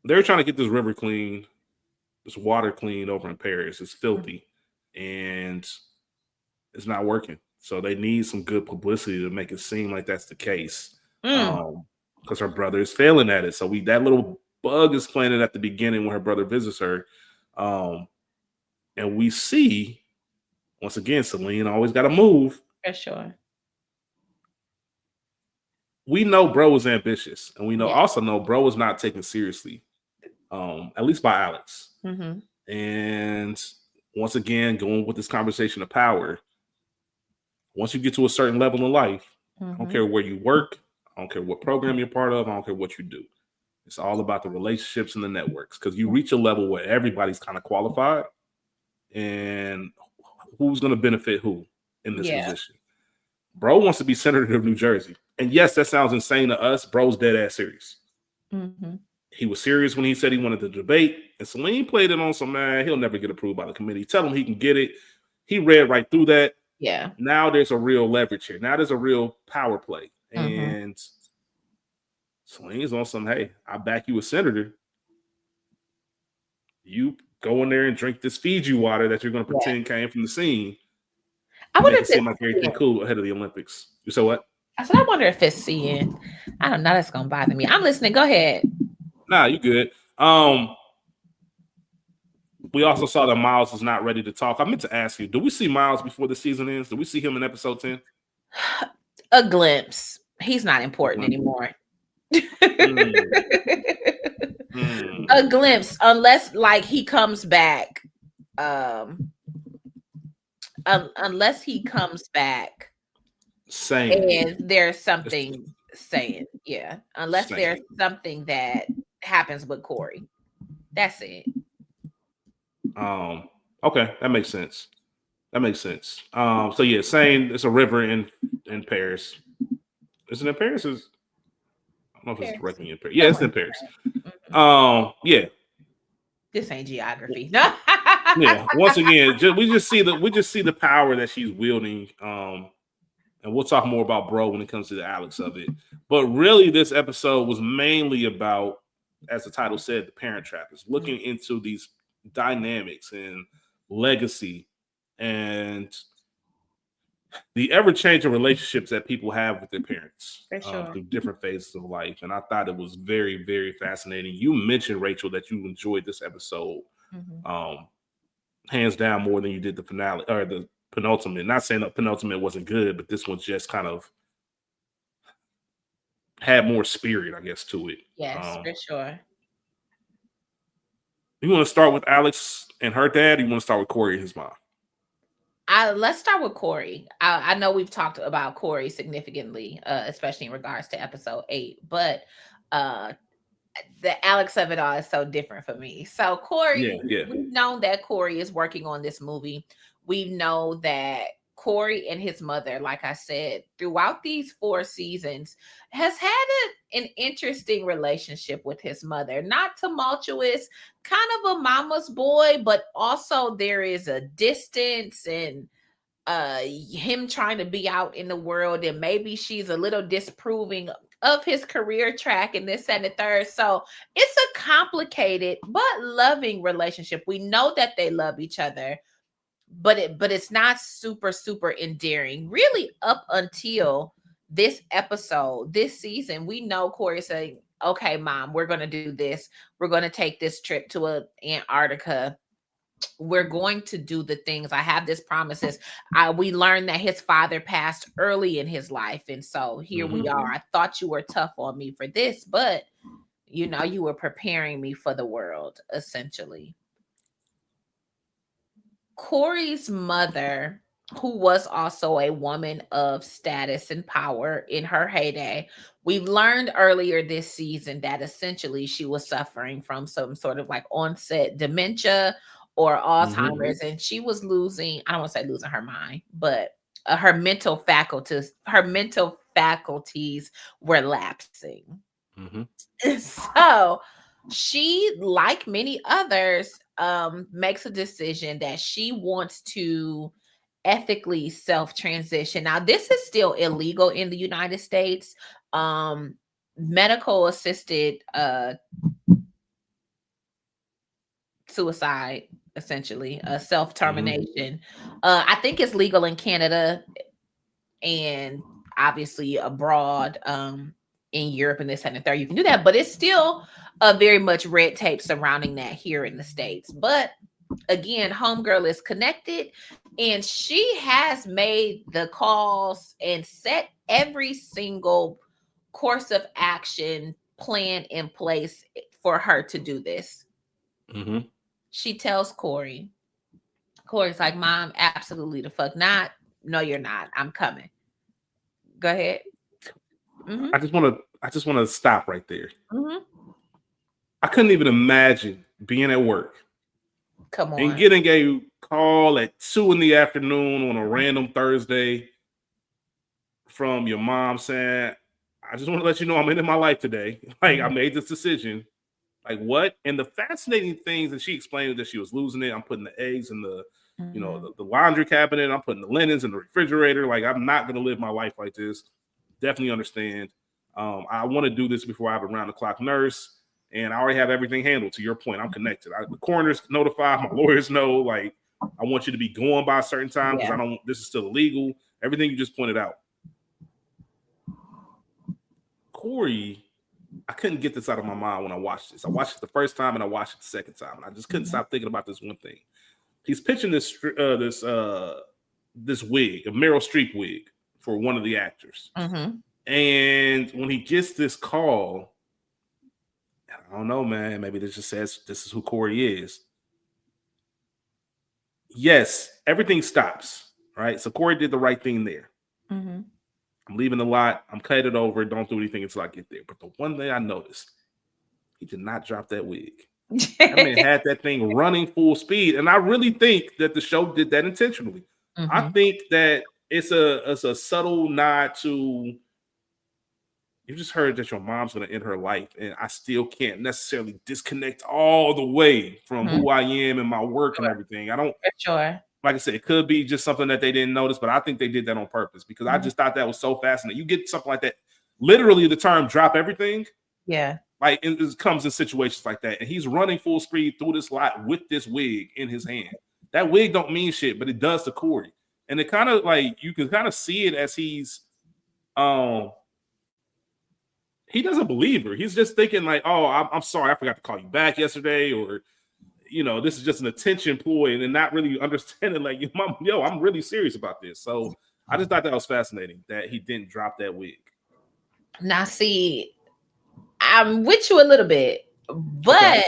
They're trying to get this river clean, this water clean over in Paris. It's filthy, and it's not working. So they need some good publicity to make it seem like that's the case. Because her brother is failing at it. So that little bug is planted at the beginning when her brother visits her, and we see once again Celine always got to move. For sure. We know bro was ambitious, and we also know bro was not taken seriously, at least by Alex. And once again, going with this conversation of power, once you get to a certain level in life, I don't care where you work, I don't care what program you're part of, I don't care what you do. It's all about the relationships and the networks, because you reach a level where everybody's kind of qualified, and who's going to benefit who in this position. Bro wants to be senator of New Jersey. And yes, that sounds insane to us. Bro's dead ass serious. He was serious when he said he wanted to debate, and Celine played it on some, man, he'll never get approved by the committee. Tell him he can get it. He read right through that. Yeah. Now there's a real leverage here. Now there's a real power play. Mm-hmm. And Celine's on some, hey, I back you a senator. You go in there and drink this Fiji water that you're going to Yeah. pretend came from the scene I and wonder make if it seem it's like everything seeing. cool ahead of the Olympics. You said what? I said, I wonder if it's seeing. I don't know. That's gonna bother me. I'm listening. Go ahead. Nah, you good. We also saw that Miles is not ready to talk. I meant to ask you, do we see Miles before the season ends? Do we see him in episode 10? A glimpse. He's not important anymore. Mm, mm. A glimpse, unless like he comes back. Um, unless he comes back Sane. and there's Just something saying, yeah. Unless there's sane. something that happens with Cory. That's it. Um, okay, that makes sense. That makes sense. So yeah, Seine, it's a river in Paris. Is it in Paris? I don't know if it's Paris. directly in Paris. Yeah, it's Somewhere. in Paris. Mhm. Yeah, This ain't geography. No. yeah. Once again, we just see the power that she's wielding. And we'll talk more about bro when it comes to the Alex of it. But really, this episode was mainly about, as the title said, the Parent Trap. Is looking into these dynamics and legacy and the ever-changing relationships that people have with their parents For sure. through different phases of life. And I thought it was very, very fascinating. You mentioned, Rachel, that you enjoyed this episode Mhm. um, hands down more than you did the finale or the penultimate. Not saying that penultimate wasn't good, but this one just kind of had more spirit, I guess, to it. Yes, Um, for sure. you want to start with Alex and her dad, or you want to start with Cory and his mom? Let's start with Cory. I know we've talked about Cory significantly, especially in regards to episode 8, but uh the Alex of it all is so different for me. So Yeah, Cory, yeah. we've known that Cory is working on this movie. We know that Cory and his mother, like I said, throughout these 4 seasons, has had an interesting relationship with his mother. Not tumultuous, kind of a mama's boy, but also there is a distance and him trying to be out in the world, and maybe she's a little disapproving of his career track and this and the third. So it's a complicated but loving relationship. We know that they love each other, but it's not super endearing really up until this episode, this season. We know Cory saying, okay mom, we're going to do this, we're going to take this trip to Antarctica, we're going to do the things. I have this promises. We learned that his father passed early in his life, and so here we Mm-hmm. are. I thought you were tough on me for this, but you were preparing me for the world, essentially. Cory's mother, who was also a woman of status and power in her heyday, we've learned earlier this season that essentially she was suffering from some sort of like onset dementia or Mm-hmm. Alzheimer's, and she was losing, I don't want to say losing her mind, but her mental faculties were lapsing. Mm-hmm. So she, like many others, makes a decision that she wants to ethically self transition. Now, this is still illegal in the United States. Um, medical assisted suicide, essentially, self Mm-hmm. termination. I think it's legal in Canada and obviously abroad, in Europe and this and the third, you can do that, but it's still very much red tape surrounding that here in the States. But again, homegirl is connected and she has made the calls and set every single course of action plan in place for her to do this. Mm-hmm. She tells Cory. Cory's like, mom, absolutely the fuck not. No, you're not. I'm coming. Go ahead. Mm-hmm. I just want to stop right there. Mm-hmm. I couldn't even imagine being at work Come and on. getting a call at 2 in the afternoon on a random Thursday from your mom saying, I just want to let you know I'm ending my life today. Like, I Mhm. made this decision. Like what? And the fascinating things that she explained that she was losing it. I'm putting the eggs in the, Mhm. the laundry cabinet. I'm putting the linens in the refrigerator. Like I'm not gonna live my life like this. Definitely understand. I want to do this before I have a round the clock nurse, and I already have everything handled. To your point, I'm connected. The coroner's notified. My lawyers know. Like I want you to be going by a certain time because Yeah. I don't. This is still illegal. Everything you just pointed out. Cory, I couldn't get this out of my mind when I watched this. I watched it the first time and I watched it the second time, and I just couldn't Mhm. stop thinking about this one thing. He's pitching this wig, a Meryl Streep wig, for one of the actors, Mhm. and when he gets this call, I don't know, man. Maybe this just says this is who Cory is. Yes, everything stops. Right, so Cory did the right thing there. Mhm. I'm leaving the lot. I'm cutting it over. Don't do anything until I get there. But the one thing I noticed, he did not drop that wig. That man had that thing running full speed, and I really think that the show did that intentionally. I Mhm. think that it's a subtle nod to you just heard that your mom's going to end her life, and I still can't necessarily disconnect all the way from Mhm. who I am and my work and Sure. everything. I don't, For sure. like I said, it could be just something that they didn't notice, but I think they did that on purpose because I Mhm. just thought that was so fascinating. You get something like that, literally the term "drop everything." Yeah. Like it comes in situations like that, and he's running full speed through this lot with this wig in his hand. That wig don't mean shit, but it does to Cory, and it kind of like you can kind of see it as um he doesn't believe her. He's just thinking like, oh, I'm sorry, I forgot to call you back yesterday, or this is just an attention ploy, and then not really understanding like, mom, yo, I'm really serious about this. So I just thought that was fascinating that he didn't drop that wig. Now, see, I'm with you a little bit, Okay. but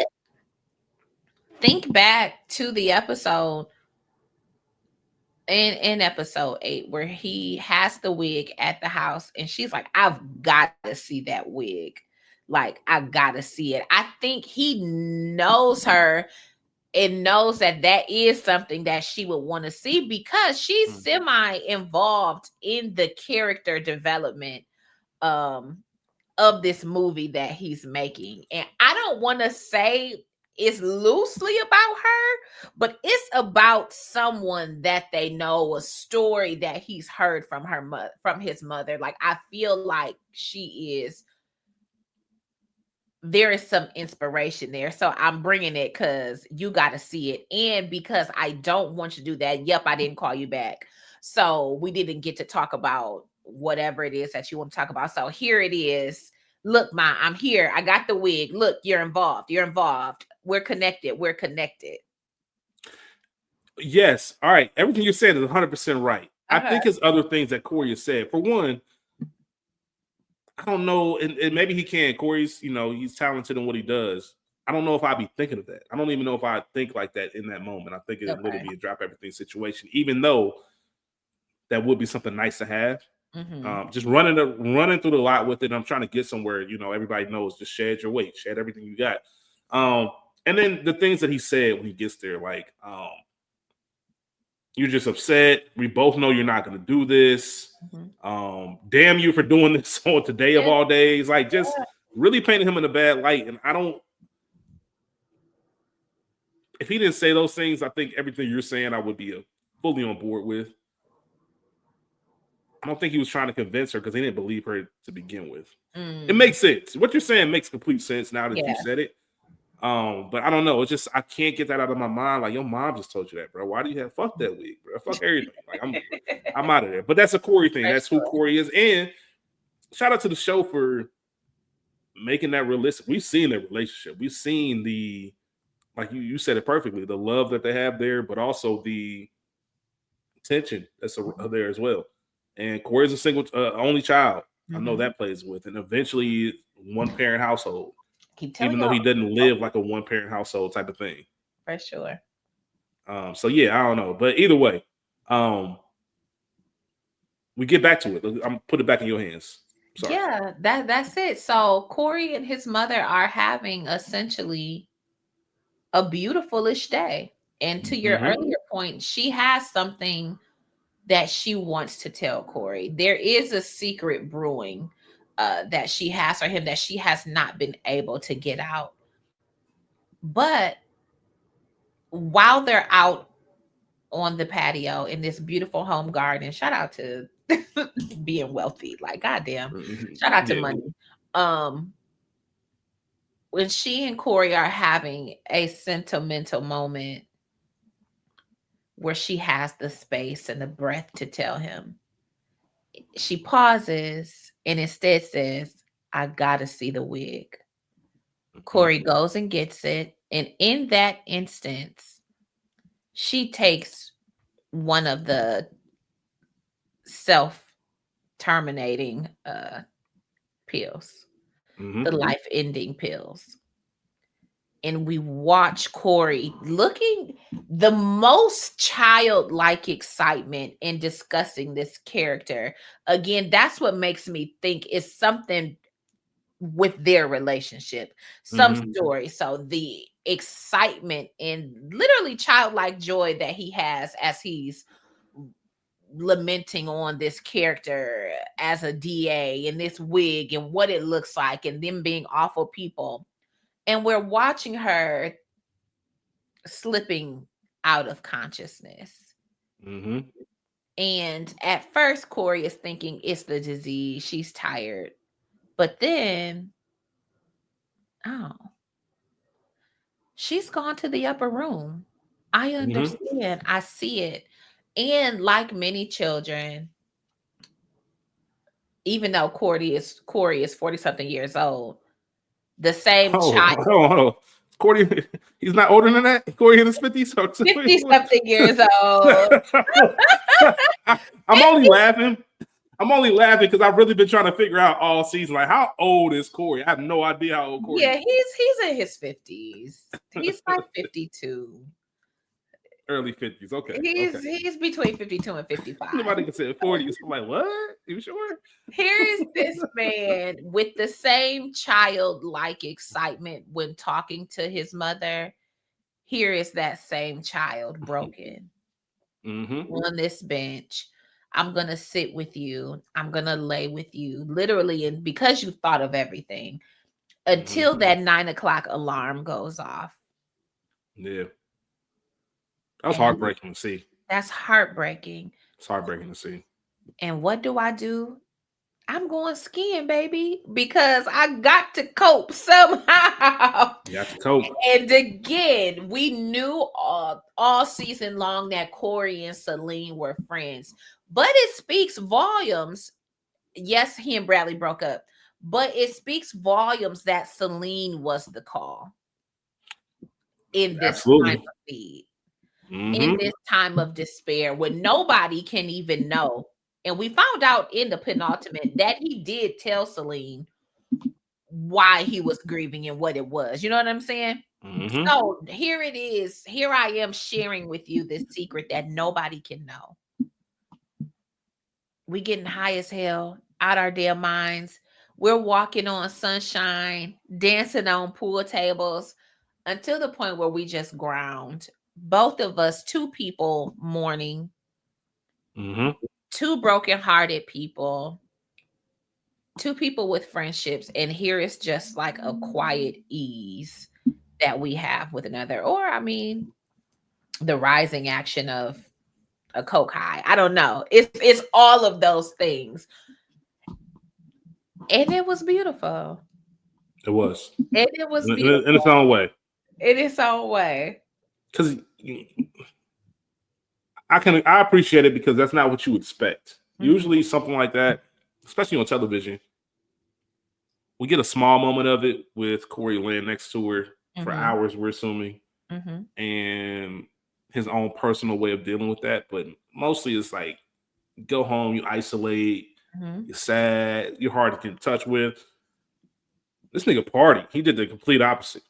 think back to the episode in episode 8 where he has the wig at the house, and she's like, I've got to see that wig. Like, I gotta see it. I think he knows her and knows that that is something that she would want to see because she's Mm. semi involved in the character development um of this movie that he's making. And I don't want to say it's loosely about her, but it's about someone that they know, a story that he's heard from from his mother. Like, I feel like there is some inspiration there. So I'm bringing it because you got to see it. And because I don't want you to do that. Yep, I didn't call you back. So we didn't get to talk about whatever it is that you want to talk about. So here it is. Look, Ma, I'm here. I got the wig. Look, you're involved. You're involved. We're connected. We're connected. Yes. All right. Everything you said is 100% right. I Okay. think it's other things that Cory has said. For one, I don't know, and maybe he can. Cory's, he's talented in what he does. I don't know if I'd be thinking of that. I don't even know if I think like that in that moment. I think it'd literally Okay. be a drop everything situation, even though that would be something nice to have. Mm-hmm. Just running through the lot with it. I'm trying to get somewhere. Everybody knows. Just shed your weight, shed everything you got. Um, and then the things that he said when he gets there, like, you're just upset. We both know you're not going to do this. Mm-hmm. Damn you for doing this on today of Yeah. all days. Like, just really painting him in a bad light. And I don't. If he didn't say those things, I think everything you're saying I would be fully on board with. I don't think he was trying to convince her because he didn't believe her to begin with. It Mm. makes sense. What you're saying makes complete sense now that you Yeah. said it. But I don't know. It's just I can't get that out of my mind. Like your mom just told you that, bro. Why do you have fuck that wig, bro? Fuck everything. Like I'm out of there. But that's a Cory thing. For That's who sure. Cory is. And shout out to the show for making that realistic. We've seen their relationship. We've seen like you said it perfectly, the love that they have there, but also the tension that's there as well. And Corey's a single, only child. I know Mm-hmm. that plays with, and eventually one parent household, Keep telling even though y'all. he doesn't live like a one parent household type of thing. For sure. So yeah, I don't know, but either way, um, we get back to it. I'm put it back in your hands. Sorry. Yeah, that's it. So Corey and his mother are having essentially a beautifulish day. And to your Mm-hmm. earlier point, she has something that she wants to tell Corey. There is a secret brewing that she has for him that she has not been able to get out. But while they're out on the patio in this beautiful home garden, shout out to being wealthy. Like, goddamn, shout out to Yeah. money. Um, when she and Corey are having a sentimental moment where she has the space and the breath to tell him, she pauses and instead says, I gotta see the wig. Mhm. Corey goes and gets it. And in that instance, she takes one of the self terminating pills, Mhm. the life ending pills. And we watch Corey looking the most childlike excitement in discussing this character. Again, that's what makes me think it's something with their relationship, some Mhm. story. So the excitement and literally childlike joy that he has as he's lamenting on this character as a DA and this wig and what it looks like and them being awful people. And we're watching her slipping out of consciousness. Mhm. And at first, Corey is thinking it's the disease. She's tired. But then, oh, she's gone to the upper room. I Mhm. understand. I see it. And like many children, even though Corey is 40 something years old, the same Oh, child, hold on, hold on. Corey, he's not older than that. Corey in his 50s. 50 something years old. I'm only 50, laughing. I'm only laughing because I've really been trying to figure out all season, like, how old is Corey? I have no idea how old Corey yeah, is. he's in his 50s. He's like 52. Early 50s. Okay, okay. He's between 52 and 55. Nobody can say 40s. I'm like, what? You sure? Here is this man with the same childlike excitement when talking to his mother. Here is that same child broken Mm-hmm. on this bench. I'm going to sit with you. I'm going to lay with you, literally. And because you thought of everything Mm-hmm. until that 9 o'clock alarm goes off. Yeah. That was And heartbreaking to see. that's heartbreaking. It's heartbreaking to see. And what do I do? I'm going skiing, baby, because I got to cope somehow. You have to cope. And again, we knew all season long that Corey and Celine were friends, but it speaks volumes. Yes, he and Bradley broke up, but it speaks volumes that Celine was the call in this time Absolutely. of need, in Mm-hmm. this time of despair when nobody can even know. And we found out in the penultimate that he did tell Celine why he was grieving and what it was. You know what I'm saying? Mm-hmm. So here it is. Here I am sharing with you this secret that nobody can know. We getting high as hell out our damn minds. We're walking on sunshine, dancing on pool tables until the point where we just ground. Both of us, two people mourning, Mm-hmm. two broken-hearted people, two people with friendships, and here is just like a quiet ease that we have with another. Or I mean, the rising action of a coke high. I don't know. It's all of those things. And it was beautiful. It was. And it was In its beautiful own way. in its own way. Because I appreciate it because that's not what you expect. Mhm, Usually something like that, especially on television, we get a small moment of it with Corey laying next to her for mhm, hours, we're assuming, mhm, and his own personal way of dealing with that. But mostly it's like go home, you isolate, mhm. you're sad, you're hard to get in touch with. This nigga party. He did the complete opposite.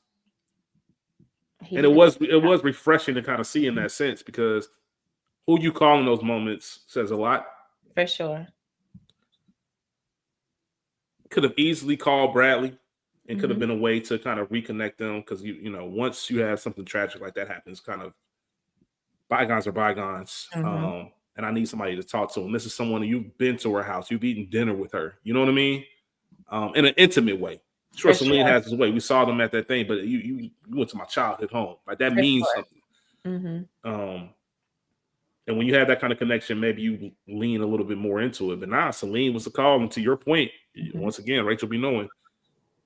And He it did was refreshing to kind of see in that sense because who you call in those moments says a lot. for sure. Could have easily called Bradley and could have Mhm, been a way to kind of reconnect them because once you have something tragic like that happens, kind of bygones are bygones. mhm. And I need somebody to talk to. And this is someone you've been to her house, you've eaten dinner with her. You know what I mean? In an intimate way. Sure, For Celine sure. has his way. We saw them at that thing, but you went to my childhood home. Like that For means sure. something. Mm-hmm. Um, and when you have that kind of connection, maybe you lean a little bit more into it. But nah, Celine was the call. And to your point, Mm-hmm. once again, Rachel be knowing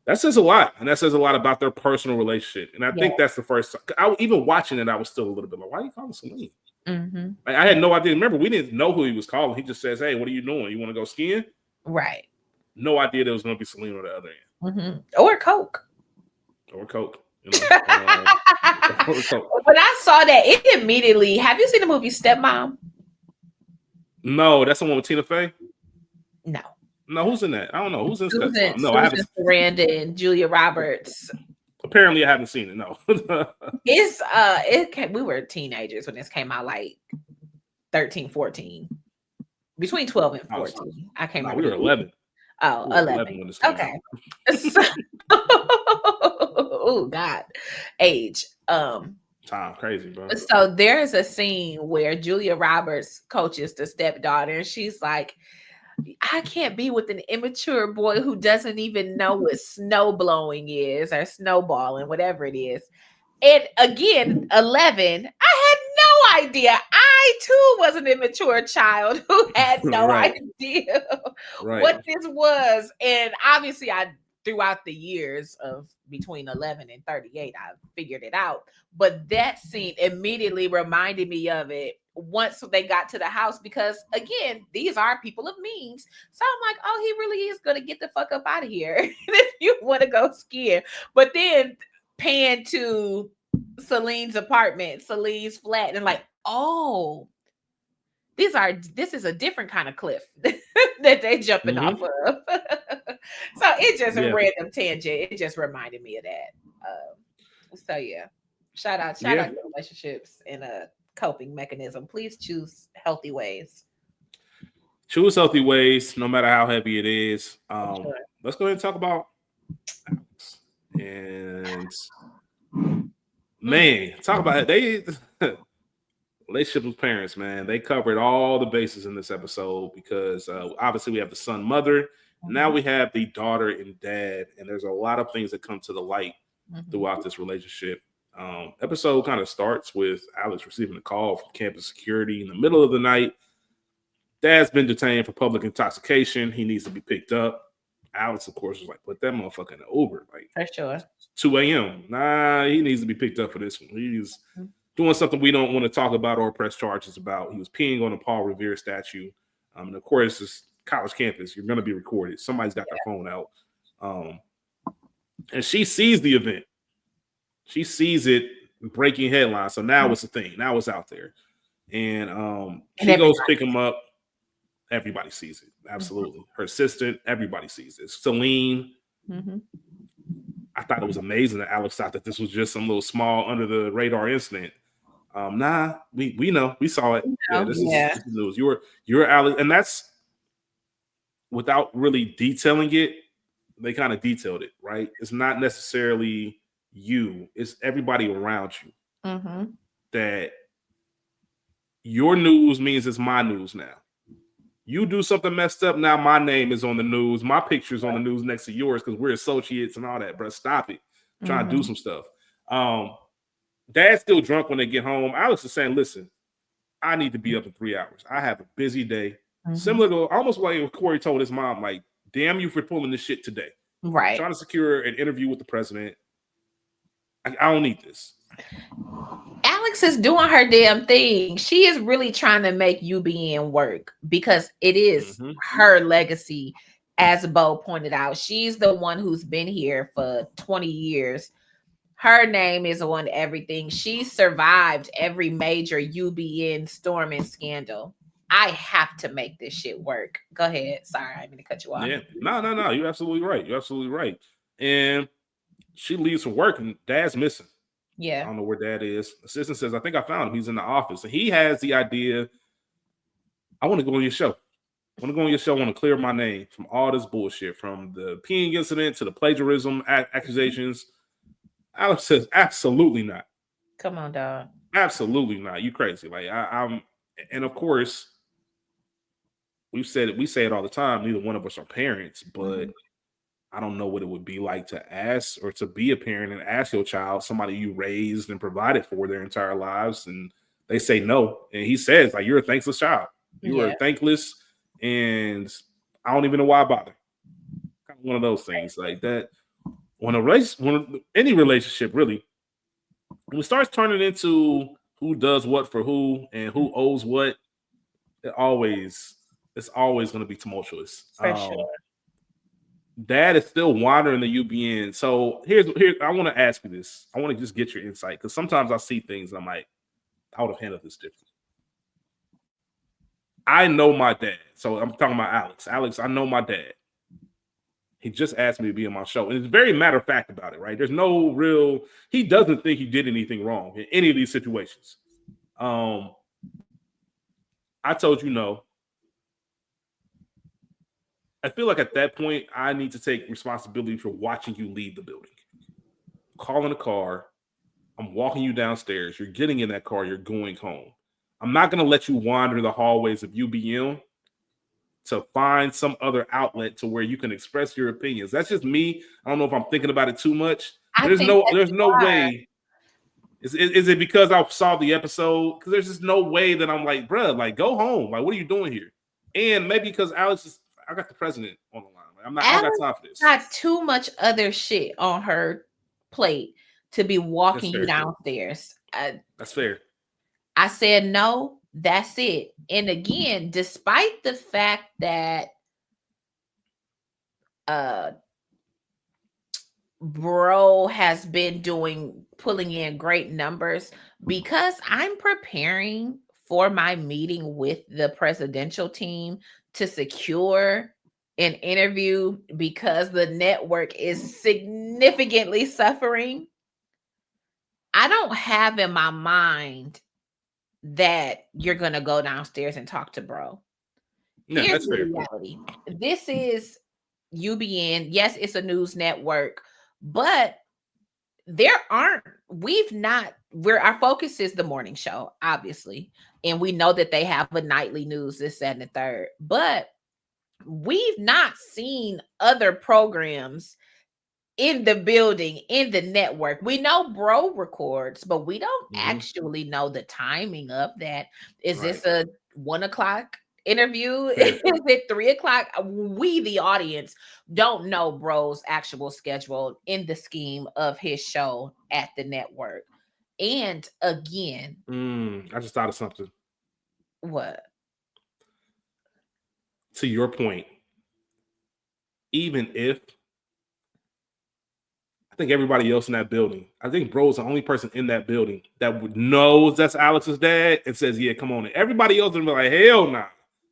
that says a lot, and that says a lot about their personal relationship. And I Yeah. think that's the first time. Even watching it, I was still a little bit like, why are you calling Celine? Mm-hmm. Like, I had no idea. Remember, we didn't know who he was calling. He just says, "Hey, what are you doing? You want to go skiing?" Right. No idea there was going to be Celine on the other end Mm-hmm. Or Coke. or Coke. Or Coke. When I saw that, it immediately. Have you seen the movie Stepmom? No, that's the one with Tina Fey. No. No, who's in that? I don't know who's in Susan Stepmom. No, I haven't. Susan Sarandon and Julia Roberts. Apparently, I haven't seen it. No. We were teenagers when this came out, like 13, 14. Between 12 and I was, 14. I can't no, remember we were the 11. oh, We were 11. 11 when this came Okay. out. So, oh God. Age. Time crazy, bro. So there is a scene where Julia Roberts coaches the stepdaughter, and she's like, I can't be with an immature boy who doesn't even know what snow blowing is or snowballing, whatever it is. And again, 11, I had no idea. I too was an immature child who had no Right, idea right. what this was. And obviously, throughout the years of between 11 and 38, I figured it out. But that scene immediately reminded me of it once they got to the house, because again, these are people of means. So I'm like, oh, he really is going to get the fuck up out of here if you want to go skiing. But then pan to Celine's apartment, Celine's flat, and like, oh, this is a different kind of cliff that they jumping off Mm-hmm. of. So it just a Yeah, random tangent. It just reminded me of that. So yeah, shout yeah. out to relationships and a coping mechanism. Please choose healthy ways. Choose healthy ways, no matter how heavy it is. For sure. Let's go ahead and talk about Alex. And Mm, man, talk about it. They relationship with parents, man. They covered all the bases in this episode because obviously we have the son, mother. Now mhm, we have the daughter and dad, and there's a lot of things that come to the light mhm. throughout this relationship. Episode kind of starts with Alex receiving a call from campus security in the middle of the night. Dad's been detained for public intoxication. He needs to be picked up. Alex, of course, was like, put that motherfucker in the Uber. Like, For sure. 2 a.m. Nah, he needs to be picked up for this one. He's Mhm. doing something we don't want to talk about or press charges about. He was peeing on a Paul Revere statue. And of course, it's college campus. You're going to be recorded. Somebody's got their phone out. Um, and she sees the event. She sees it breaking headlines. So now it's a thing. Now it's out there. And And she everybody. goes pick him up. Everybody sees it. Absolutely. Her assistant, everybody sees it. Celine, Mhm. I thought it was amazing that Alex thought that this was just some little small under the radar incident. Nah, we know, we saw it. Yeah, Oh, yeah. this is news. You're Alex, and that's without really detailing it. They kind of detailed it, right? It's not necessarily you; it's everybody around you. Mhm. That your news means it's my news now. You do something messed up, now my name is on the news. My picture's on the news next to yours because we're associates and all that, bro. Stop it. I'm trying to do Mhm. some stuff. Um, Dad's still drunk when they get home. Alex is saying, listen, I need to be up in 3 hours. I have a busy day. Mhm. Similar to almost what Cory told his mom, like, damn you for pulling this shit today. Right. Trying to secure an interview with the president. I don't need this. Alex is doing her damn thing. She is really trying to make UBN work because it is Mm-hmm. her legacy. As Bo pointed out, she's the one who's been here for 20 years. Her name is on everything. She survived every major UBN storm and scandal. I have to make this shit work. Go ahead. Sorry, I didn't mean to cut you off. Yeah. No. You're absolutely right. You're absolutely right. And she leaves from work and Dad's missing. I Yeah. don't know where Dad is. Assistant says, I think I found him. He's in the office. And he has the idea, I want to go on your show. I want to go on your show. I want to clear my name from all this bullshit, from the peeing incident to the plagiarism accusations. Alex says, absolutely not. Come on, dog. Absolutely not. You crazy. Like I'm and of course, we say it all the time. Neither one of us are parents, but Mhm. I don't know what it would be like to ask or to be a parent and ask your child, somebody you raised and provided for their entire lives, and they say no. And he says, like, you're a thankless child. You are Yeah. thankless, and I don't even know why I bother. Kind of one of those things like that. When any relationship really, when it starts turning into who does what for who and who owes what, it always it's always going to be tumultuous. For sure. Dad is still wandering the UBN. So here I want to ask you this. I want to just get your insight because sometimes I see things and I'm like, I would have handled this differently. I know my dad. So I'm talking about Alex. Alex, I know my dad. He just asked me to be on my show. And it's very matter of fact about it, right? There's no real, he doesn't think he did anything wrong in any of these situations. Um, I told you no. I feel like at that point, I need to take responsibility for watching you leave the building. Calling a car, I'm walking you downstairs. You're getting in that car. You're going home. I'm not going to let you wander the hallways of UBM to find some other outlet to where you can express your opinions. That's just me. I don't know if I'm thinking about it too much. I think that There's you no are. way. Is it because I saw the episode? Because there's just no way that I'm like, bruh, like go home. Like, what are you doing here? And maybe because Alex is, I got the president on the line. Like, I don't got Alex time for this. got too much other shit on her plate to be That's walking you fair. downstairs. That's fair. I said no, that's it. And again, despite the fact that uh bro has been pulling in great numbers, because I'm preparing for my meeting with the presidential team to secure an interview because the network is significantly suffering. I don't have in my mind that you're going to go downstairs and talk to bro. Yeah, Here's that's the fair. reality. This is UBN. Yes, it's a news network, but there aren't we've not where our focus is the morning show, obviously. And we know that they have a nightly news, this, that, and the third. But we've not seen other programs in the building, in the network. We know bro records, but we don't Mm-hmm. actually know the timing of that. Is Right. this a 1 o'clock interview? Fair. Is it 3 o'clock? We, the audience, don't know bro's actual schedule in the scheme of his show at the network. And again, I just thought of something. what? To your point, even if I think everybody else in that building, I think bro's the only person in that building that would knows that's Alex's dad and says, "Yeah, come on." In. Everybody else would be like, "Hell nah."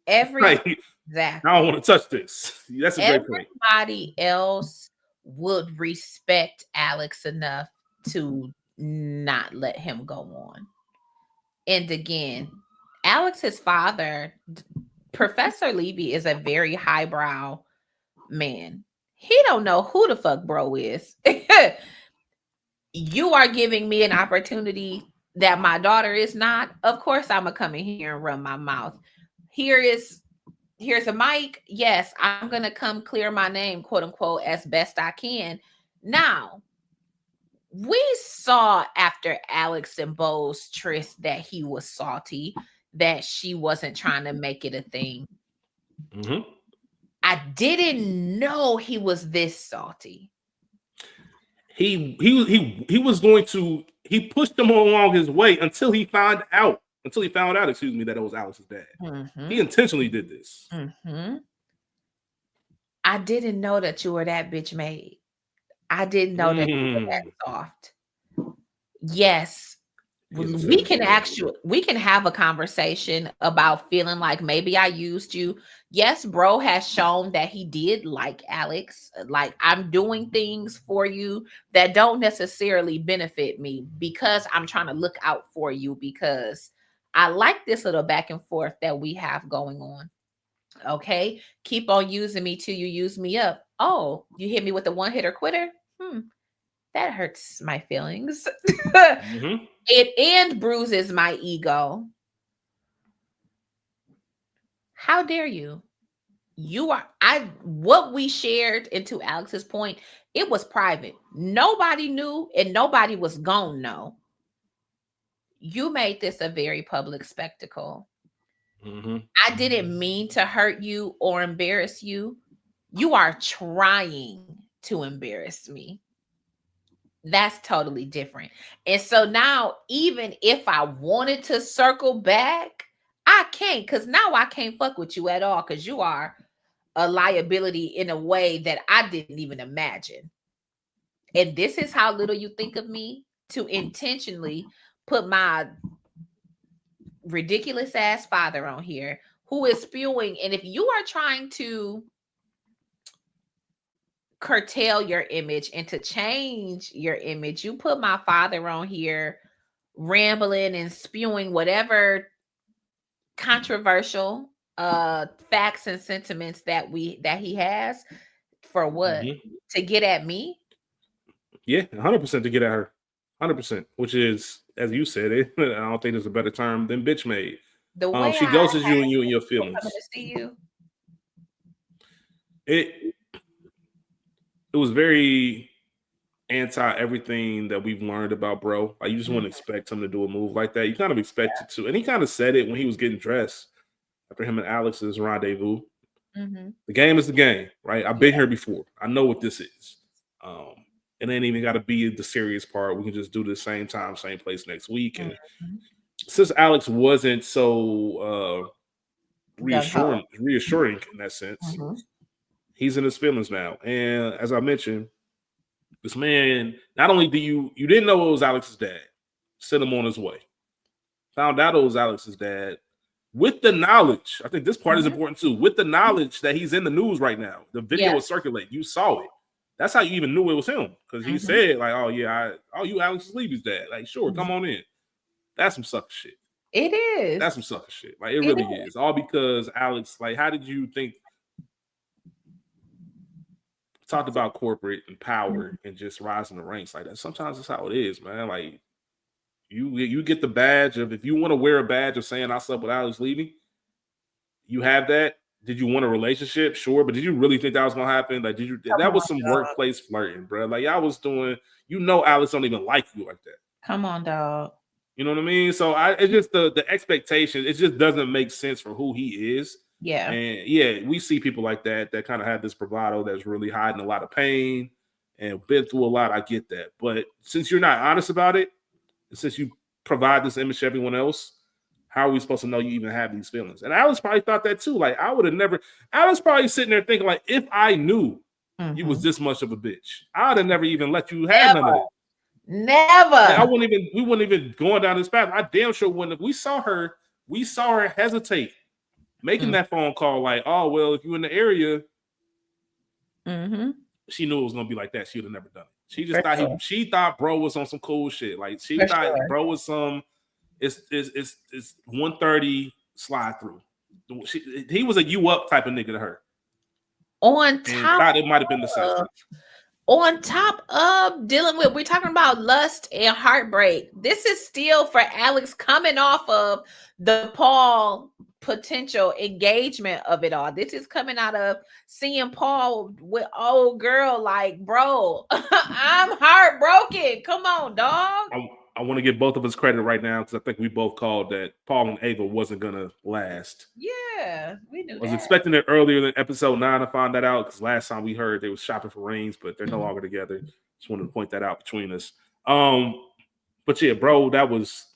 Every Like, I don't exactly. want to touch this. That's a great point. Everybody else would respect Alex enough to not let him go on. And again, Alex's father, Professor Levy, is a very highbrow man. He don't know who the fuck bro is. You are giving me an opportunity that my daughter is not. Of course, I'm gonna come in here and run my mouth. Here is here's a mic. Yes, I'm gonna come clear my name, quote unquote, as best I can. Now, we saw after Alex and Bo's tryst that he was salty, that she wasn't trying to make it a thing. Mm-hmm. I didn't know he was this salty. He was going to he pushed him along his way until he found out, excuse me, that it was Alex's dad. He Mm-hmm. intentionally did this. Mm-hmm. I didn't know that you were that bitch made. I didn't know that you were that Mm. soft. Yes, He is a we savage can man. have a conversation about feeling like maybe I used you. Yes, bro has shown that he did like Alex. Like, I'm doing things for you that don't necessarily benefit me because I'm trying to look out for you, because I like this little back and forth that we have going on. Okay, keep on using me till you use me up. Oh, you hit me with a one hitter quitter. That hurts my feelings. Mm-hmm. It and bruises my ego. How dare you? You are I what we shared, into Alex's point, it was private. Nobody knew and nobody was gonna know. You made this a very public spectacle. Mm-hmm. I didn't mean to hurt you or embarrass you. You are trying to embarrass me. That's totally different. And so now, even if I wanted to circle back, I can't, because now I can't fuck with you at all, because you are a liability in a way that I didn't even imagine. And this is how little you think of me, to intentionally put my ridiculous ass father on here who is spewing. And if you are trying to curtail your image and to change your image, you put my father on here rambling and spewing whatever controversial facts and sentiments that he has, for what? Mm-hmm. To get at me? Yeah, 100% to get at her. 100%, which is, as you said it, I don't think there's a better term than bitch made. The way She I ghosted you and your people coming feelings. to see you. It it was very anti everything that we've learned about bro. Like you just Mhm, wouldn't expect him to do a move like that. You kind of expected to, and he kind of said it when he was getting dressed after him and Alex's rendezvous. mhm. The game is the game, right? I've been Yeah. here before. I know what this is. Um, it ain't even got to be the serious part. We can just do the same time, same place next week. And Mhm. since Alex wasn't so Gung ho. reassuring in that sense, Mhm. he's in his feelings now. And as I mentioned, this man, not only do you didn't know it was Alex's dad, sent him on his way. Found out it was Alex's dad with the knowledge. I think this part is Mhm. important too. With the knowledge that he's in the news right now, the video Yeah. was circulating. You saw it. That's how you even knew it was him because he Mhm. said like, "Oh yeah, you Alex Levy's dad." Like, sure, Mhm. come on in. That's some sucker shit. It is. That's some sucker shit. Like it It really is. is. All because Alex. Like, how did you think? Talked about corporate and power Mhm. and just rising the ranks like that. Sometimes that's how it is, man. Like you get the badge of, if you want to wear a badge of saying I slept with Alex Levy, you have that. Did you want a relationship? Sure, but did you really think that was gonna happen? Like, did you? Come That was on, some dog. workplace flirting, bro. Like, y'all was doing. Alex don't even like you like that. Come on, dog. You know what I mean? So it's just the expectation. It just doesn't make sense for who he is. Yeah. And yeah, we see people like that kind of have this bravado that's really hiding a lot of pain and been through a lot. I get that, but since you're not honest about it, and since you provide this image to everyone else, how are we supposed to know you even have these feelings? And Alice probably thought that too. Like, I would have never. Alice probably sitting there thinking like, if I knew you was Mhm. this much of a bitch, I'd have never even let you have none of Never. it. Like, I Never. wouldn't even. We wouldn't even going down this path. I damn sure wouldn't. If we saw her, hesitate making Mm. that phone call. Like, oh well, if you're in the area, Mhm. she knew it was gonna be like that. She would have never done it. She just For thought sure. she thought bro was on some cool shit. Like she For thought sure. bro was some. It's 130 slide through. He was a you up type of nigga to her, On and top thought it might have been the same. of on top of dealing with, we're talking about lust and heartbreak. This is still for Alex, coming off of the Paul potential engagement of it all. This is coming out of seeing Paul with old girl. Like, bro, I'm heartbroken. Come on, dog. I want to give both of us credit right now because I think we both called that Paul and Ava wasn't gonna last. Yeah, we I knew was that. expecting it earlier than episode 9 to find that out because last time we heard they were shopping for rings, but they're no Mhm. longer together. Just wanted to point that out between us. Um, but yeah, bro, that was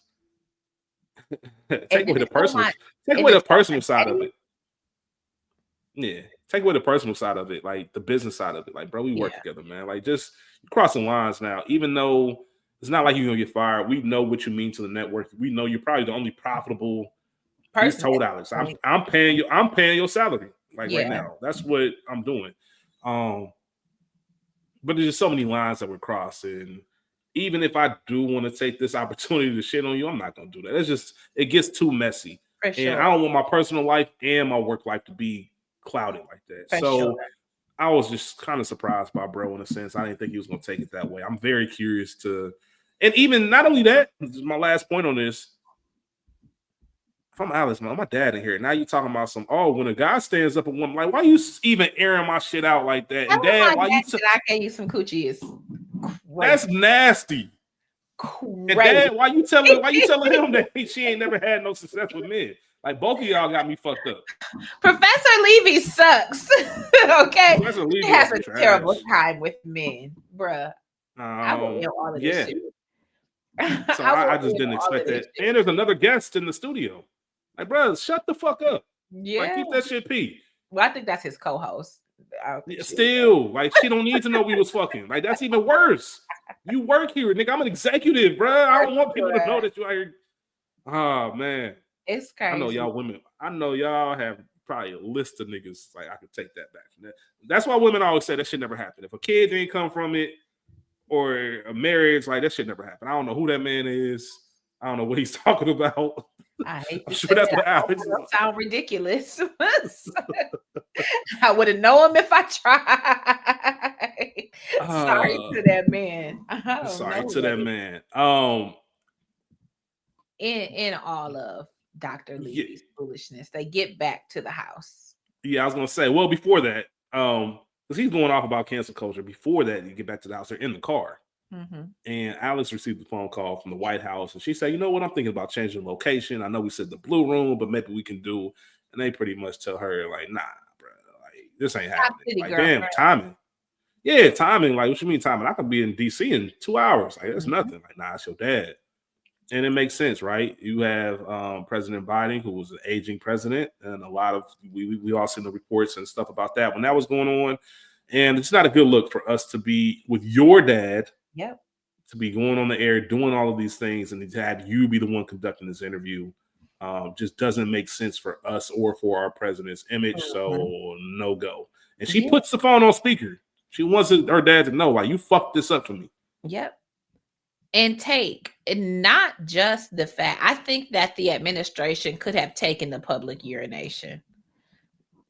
And then it's so much, take and away the it's so personal much side of hate. it. Yeah, take away the personal side of it, like the business side of it. Like, bro, we work Yeah, together, man. Like, just crossing lines now. Even though it's not like you're gonna get fired, we know what you mean to the network. We know you're probably the only profitable. He's person told at Alex, this point. I'm paying you. I'm paying your salary like right Yeah, now. That's what I'm doing. Um, but there's just so many lines that we're crossing. Even if I do want to take this opportunity to shit on you, I'm not gonna do that. It's just, it gets too messy, for and sure. I don't want my personal life and my work life to be clouded like that. For sure. So I was just kind of surprised by bro in a sense. I didn't think he was gonna take it that way. I'm very curious to, and even not only that, this is my last point on this. if I'm Alex, man, my dad in here. Now you talking about some, oh, when a guy stands up a woman, like, why you even airing my shit out like that? That And was my dad, why you, dad that I gave you some coochie is that's crazy. nasty. And Crazy. dad, why you telling him that she ain't never had no success with men? Like, both of y'all got me fucked up. Professor Levy sucks. Okay. Professor She Levy has is a trash. terrible time with men. Bruh. I will end all of this Yeah. shit. So I will I just end didn't all of expect this that. shit. And there's another guest in the studio. Like, bro, shut the fuck up. Like, Yeah. keep that shit pee. Well, I think that's his co-host. I don't think she is that. Still, like, she don't need to know we was fucking. Like, that's even worse. You work here, nigga. I'm an executive, bro. I don't want people to know that you out here. Oh man, It's I know crazy. y'all women. I know y'all have probably a list of niggas. Like, I could take that back from that. That's why women always say that shit never happened. If a kid didn't come from it, or a marriage, like, that shit never happened. I don't know who that man is. I don't know what he's talking about. I hate I'm to sure say that's it. what I hope Alex it is. don't sound ridiculous. I would have known him if I tried. Sorry Uh, to that man. I don't know sorry who to that that is. man. In all of Dr. Yeah, Levy's foolishness, they get back to the house. yeah, I was gonna say. Well, before that, because he's going off about cancel culture. Before that, you get back to the house. They're in the car, Mm-hmm. and Alex received a phone call from the White House, and she said, "You know what? I'm thinking about changing location. I know we said the Blue Room, but maybe we can do." And they pretty much tell her, like, "Nah, bro, like, this ain't Top happening." City Like, damn, girlfriend. timing. Yeah, timing. Like, what you mean timing? I could be in DC in 2 hours. Like, that's Mhm. nothing. Like, nah, it's your dad. And it makes sense, right? You have President Biden, who was an aging president, and a lot of we all seen the reports and stuff about that when that was going on. And it's not a good look for us to be with your dad, Yep. to be going on the air doing all of these things, and to have you be the one conducting this interview. Just doesn't make sense for us or for our president's image. Mhm. So no go. And she Yeah. puts the phone on speaker. She wants her dad to know, like, you fucked this up for me. Yep. And take and not just the fact. I think that the administration could have taken the public urination.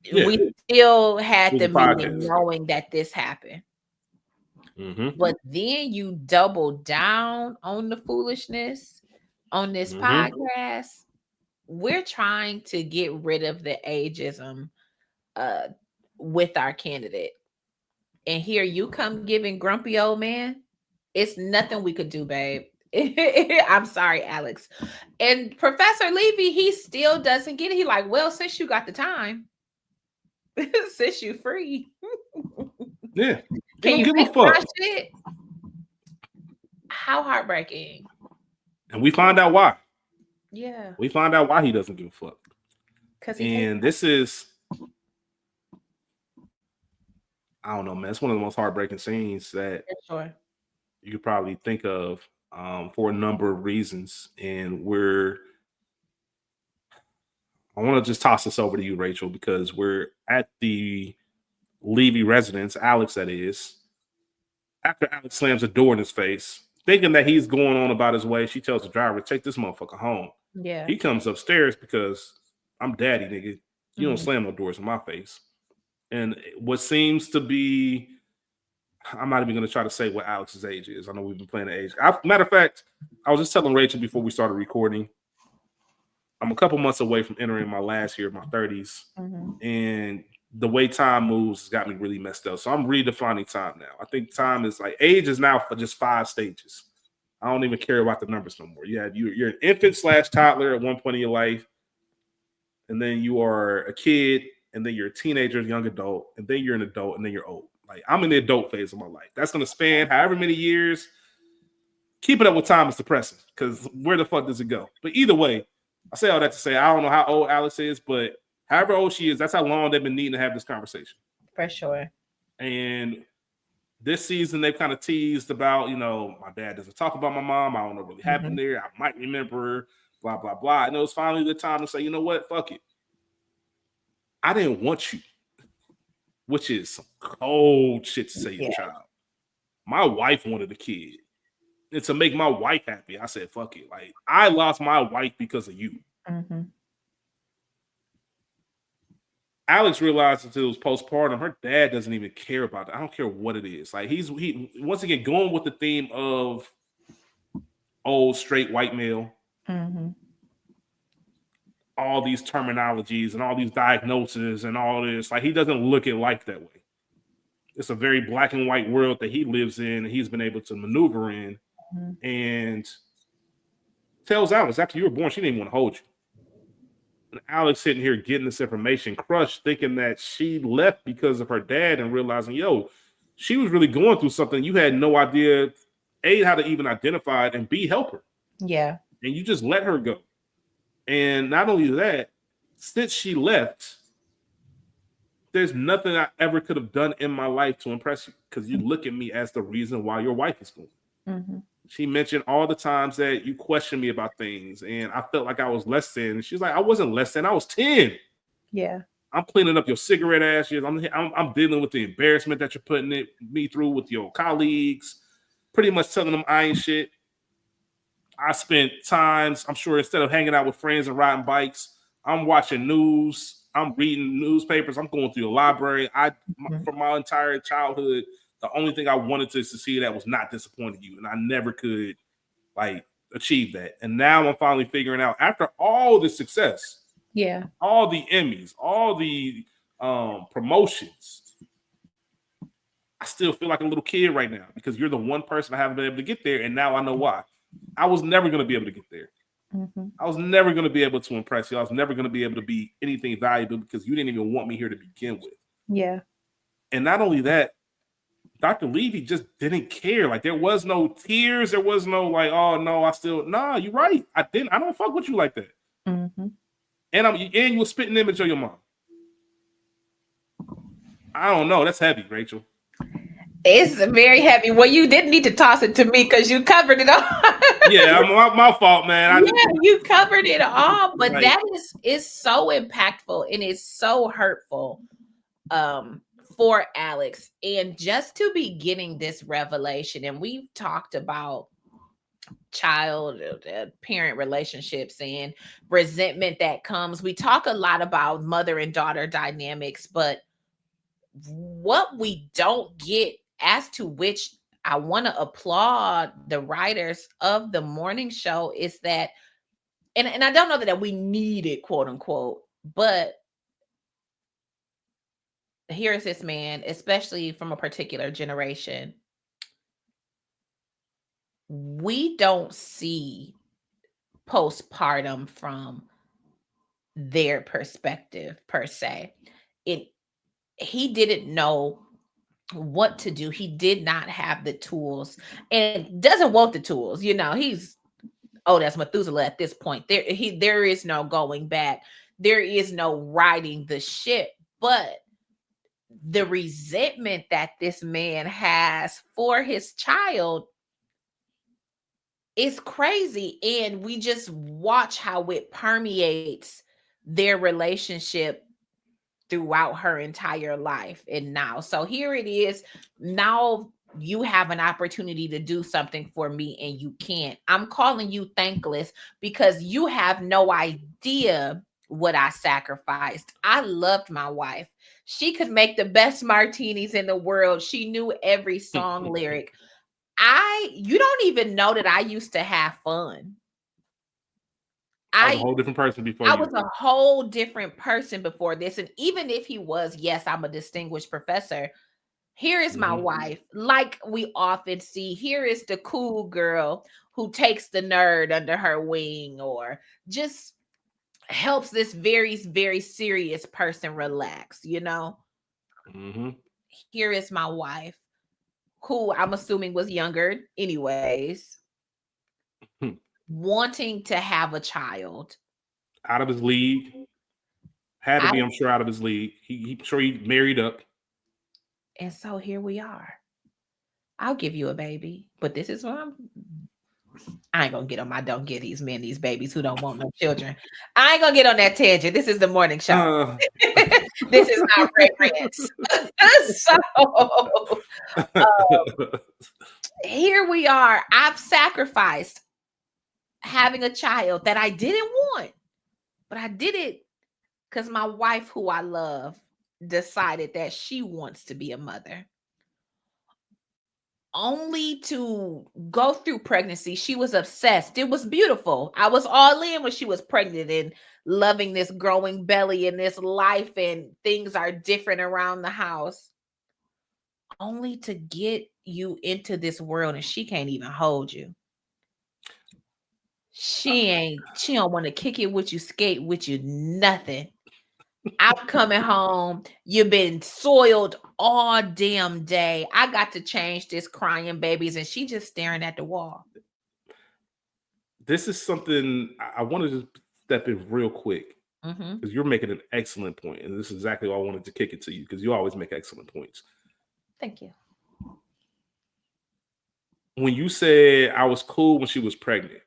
Yeah, We still had with the the meeting podcast. knowing that this happened. Mm-hmm. But then you double down on the foolishness on this Mm-hmm. podcast. We're trying to get rid of the ageism uh with our candidate. And here you come giving grumpy old man. It's nothing we could do, babe. I'm sorry, Alex. And Professor Levy, he still doesn't get it. He like, well, since you got the time, since you free, Yeah. They can don't you give a fix my fuck. shit? How heartbreaking. And we find out why. Yeah, We find out why he doesn't give a fuck. because he hates And this is, I don't know, man. It's one of the most heartbreaking scenes that for sure. you could probably think of, for a number of reasons. And I want to just toss this over to you, Rachel, because we're at the Levy residence, Alex, that is. After Alex slams the door in his face, thinking that he's going on about his way, she tells the driver, take this motherfucker home. Yeah. He comes upstairs because I'm daddy, nigga. You don't Mhm. slam no doors in my face. And what seems to be, I'm not even going to try to say what Alex's age is. I know we've been playing the age. Matter of fact, I was just telling Rachel before we started recording, I'm a couple months away from entering my last year of my 30s. Mhm. And the way time moves has got me really messed up. So I'm redefining time now. I think time is like, age is now for just 5 stages. I don't even care about the numbers no more. You're an infant slash toddler at one point in your life, and then you are a kid, and then you're a teenager, young adult, and then you're an adult, and then you're old. Like, I'm in the adult phase of my life. That's gonna span however many years. Keeping up with time is depressing because where the fuck does it go? But either way, I say all that to say I don't know how old Alice is, but however old she is, that's how long they've been needing to have this conversation. For sure. And this season they've kind of teased about, my dad doesn't talk about my mom. I don't know what really happened Mhm. there. I might remember her, blah, blah, blah. And it was finally the time to say, you know what? Fuck it. I didn't want you, which is some cold shit to say to your Yeah. child. My wife wanted a kid. And to make my wife happy, I said, fuck it. Like, I lost my wife because of you. Mhm. Alex realized until it was postpartum, her dad doesn't even care about that. I don't care what it is. Like, he once again going with the theme of old straight white male. Mhm. all these terminologies and all these diagnoses and all this. Like, he doesn't look at life that way. It's a very black and white world that he lives in and he's been able to maneuver in. Mhm. And tells Alex, after you were born, she didn't even want to hold you. And Alex sitting here getting this information crushed, thinking that she left because of her dad and realizing, yo, she was really going through something you had no idea, A, how to even identify it, and B, help her. Yeah. And you just let her go. And not only that, since she left, there's nothing I ever could have done in my life to impress you because you look at me as the reason why your wife is gone. Mm-hmm. She mentioned all the times that you questioned me about things, and I felt like I was less than. And she's like, I wasn't less than. I was 10. Yeah. I'm cleaning up your cigarette ashes. I'm dealing with the embarrassment that you're putting me through with your colleagues. Pretty much telling them I ain't shit. I spent times, I'm sure, instead of hanging out with friends and riding bikes, I'm watching news. I'm reading newspapers. I'm going through the library. For my entire childhood, the only thing I wanted to succeed at was not disappointing you, and I never could like achieve that. And now I'm finally figuring out, after all the success, Yeah. all the Emmys, all the promotions, I still feel like a little kid right now because you're the one person I haven't been able to get there, and now I know why. I was never going to be able to get there. Mm-hmm. I was never going to be able to impress you. I was never going to be able to be anything valuable because you didn't even want me here to begin with. Yeah. And not only that, Dr. Levy just didn't care. Like, there was no tears. There was no like, oh no, nah, you're right. I don't fuck with you like that. Mm-hmm. And you were spitting image of your mom. I don't know. That's heavy, Rachel. It's very heavy. Well, you didn't need to toss it to me because you covered it all. Yeah, my fault, man. Yeah, you covered it all. But Like, that is so impactful and it's so hurtful um for Alex. And just to be getting this revelation, and we've talked about child parent relationships and resentment that comes. We talk a lot about mother and daughter dynamics, but what we don't get, as to which I want to applaud the writers of the morning show, is that, and I don't know that we need it, quote unquote, but here is this man, especially from a particular generation. We don't see postpartum from their perspective per se. It He didn't know what to do. He did not have the tools and doesn't want the tools. You know, he's, oh, that's Methuselah at this point. There is no going back. There is no riding the ship. But the resentment that this man has for his child is crazy. And we just watch how it permeates their relationship throughout her entire life and now. So here it is. Now you have an opportunity to do something for me and you can't. I'm calling you thankless because you have no idea what I sacrificed. I loved my wife. She could make the best martinis in the world. She knew every song lyric. You don't even know that I used to have fun. I was a I whole different person before I you. was a whole different person before this. And even if he was, yes, I'm a distinguished professor. Here is my wife. Like we often see, here is the cool girl who takes the nerd under her wing or just helps this very, very serious person relax, you know? Mm-hmm. Here is my wife, who I'm assuming was younger, anyways, wanting to have a child. Out of his league. Had to I, be, I'm sure, out of his league. He sure he married up. and so here we are. I'll give you a baby, but this is what I ain't gonna get on my don't get these men these babies who don't want no children. I ain't gonna get on that tangent. This is the morning show. Uh, This is not Ray Rants. So here we are. I've sacrificed having a child that I didn't want, but I did it because my wife, who I love, decided that she wants to be a mother. only to go through pregnancy. She was obsessed. It was beautiful. I was all in when she was pregnant and loving this growing belly and this life, and things are different around the house. Only to get you into this world and she can't even hold you. She don't want to kick it with you, skate with you, nothing. I'm coming home. You've been soiled all damn day. I got to change this crying babies, and she just staring at the wall. This is something I wanted to step in real quick Mm-hmm. because you're making an excellent point, and this is exactly why I wanted to kick it to you because you always make excellent points. Thank you. When you said I was cool when she was pregnant,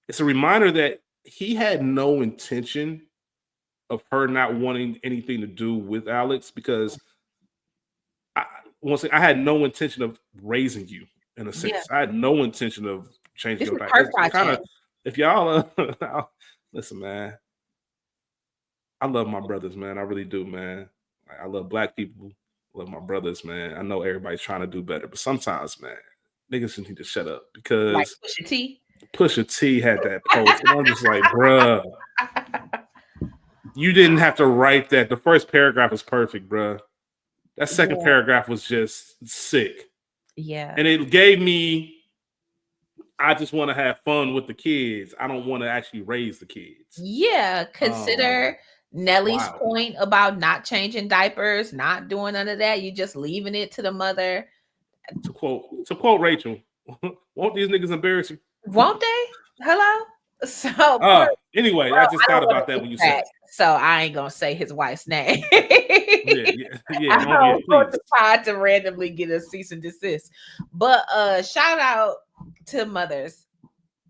it's a reminder that he had no intention of her not wanting anything to do with Alex because I once I had no intention of raising you in a Yeah, sense. I had no intention of changing this your is life. her It's kind project. of if y'all listen, man. I love my brothers, man. I really do, man. I love black people. I love my brothers, man. I know everybody's trying to do better, but sometimes, man, niggas just need to shut up Like because Pusha T. Pusha T had that post, and I'm just like, bruh, you didn't have to write that. The first paragraph is perfect, bruh. That second Yeah, paragraph was just sick. yeah, And it gave me, I just want to have fun with the kids. I don't want to actually raise the kids. yeah. Um, Consider it's Nelly's wild. point about not changing diapers, not doing none of that. You just leaving it to the mother. To quote Rachel, won't these niggas embarrass you? Won't they? Hello? So poor, Anyway, I well, just I thought don't want about to that be when you said cracked, it. so I ain't gonna say his wife's name. Yeah, yeah, yeah. I Oh, yeah, don't want please. to try to randomly get a cease and desist. But shout out to mothers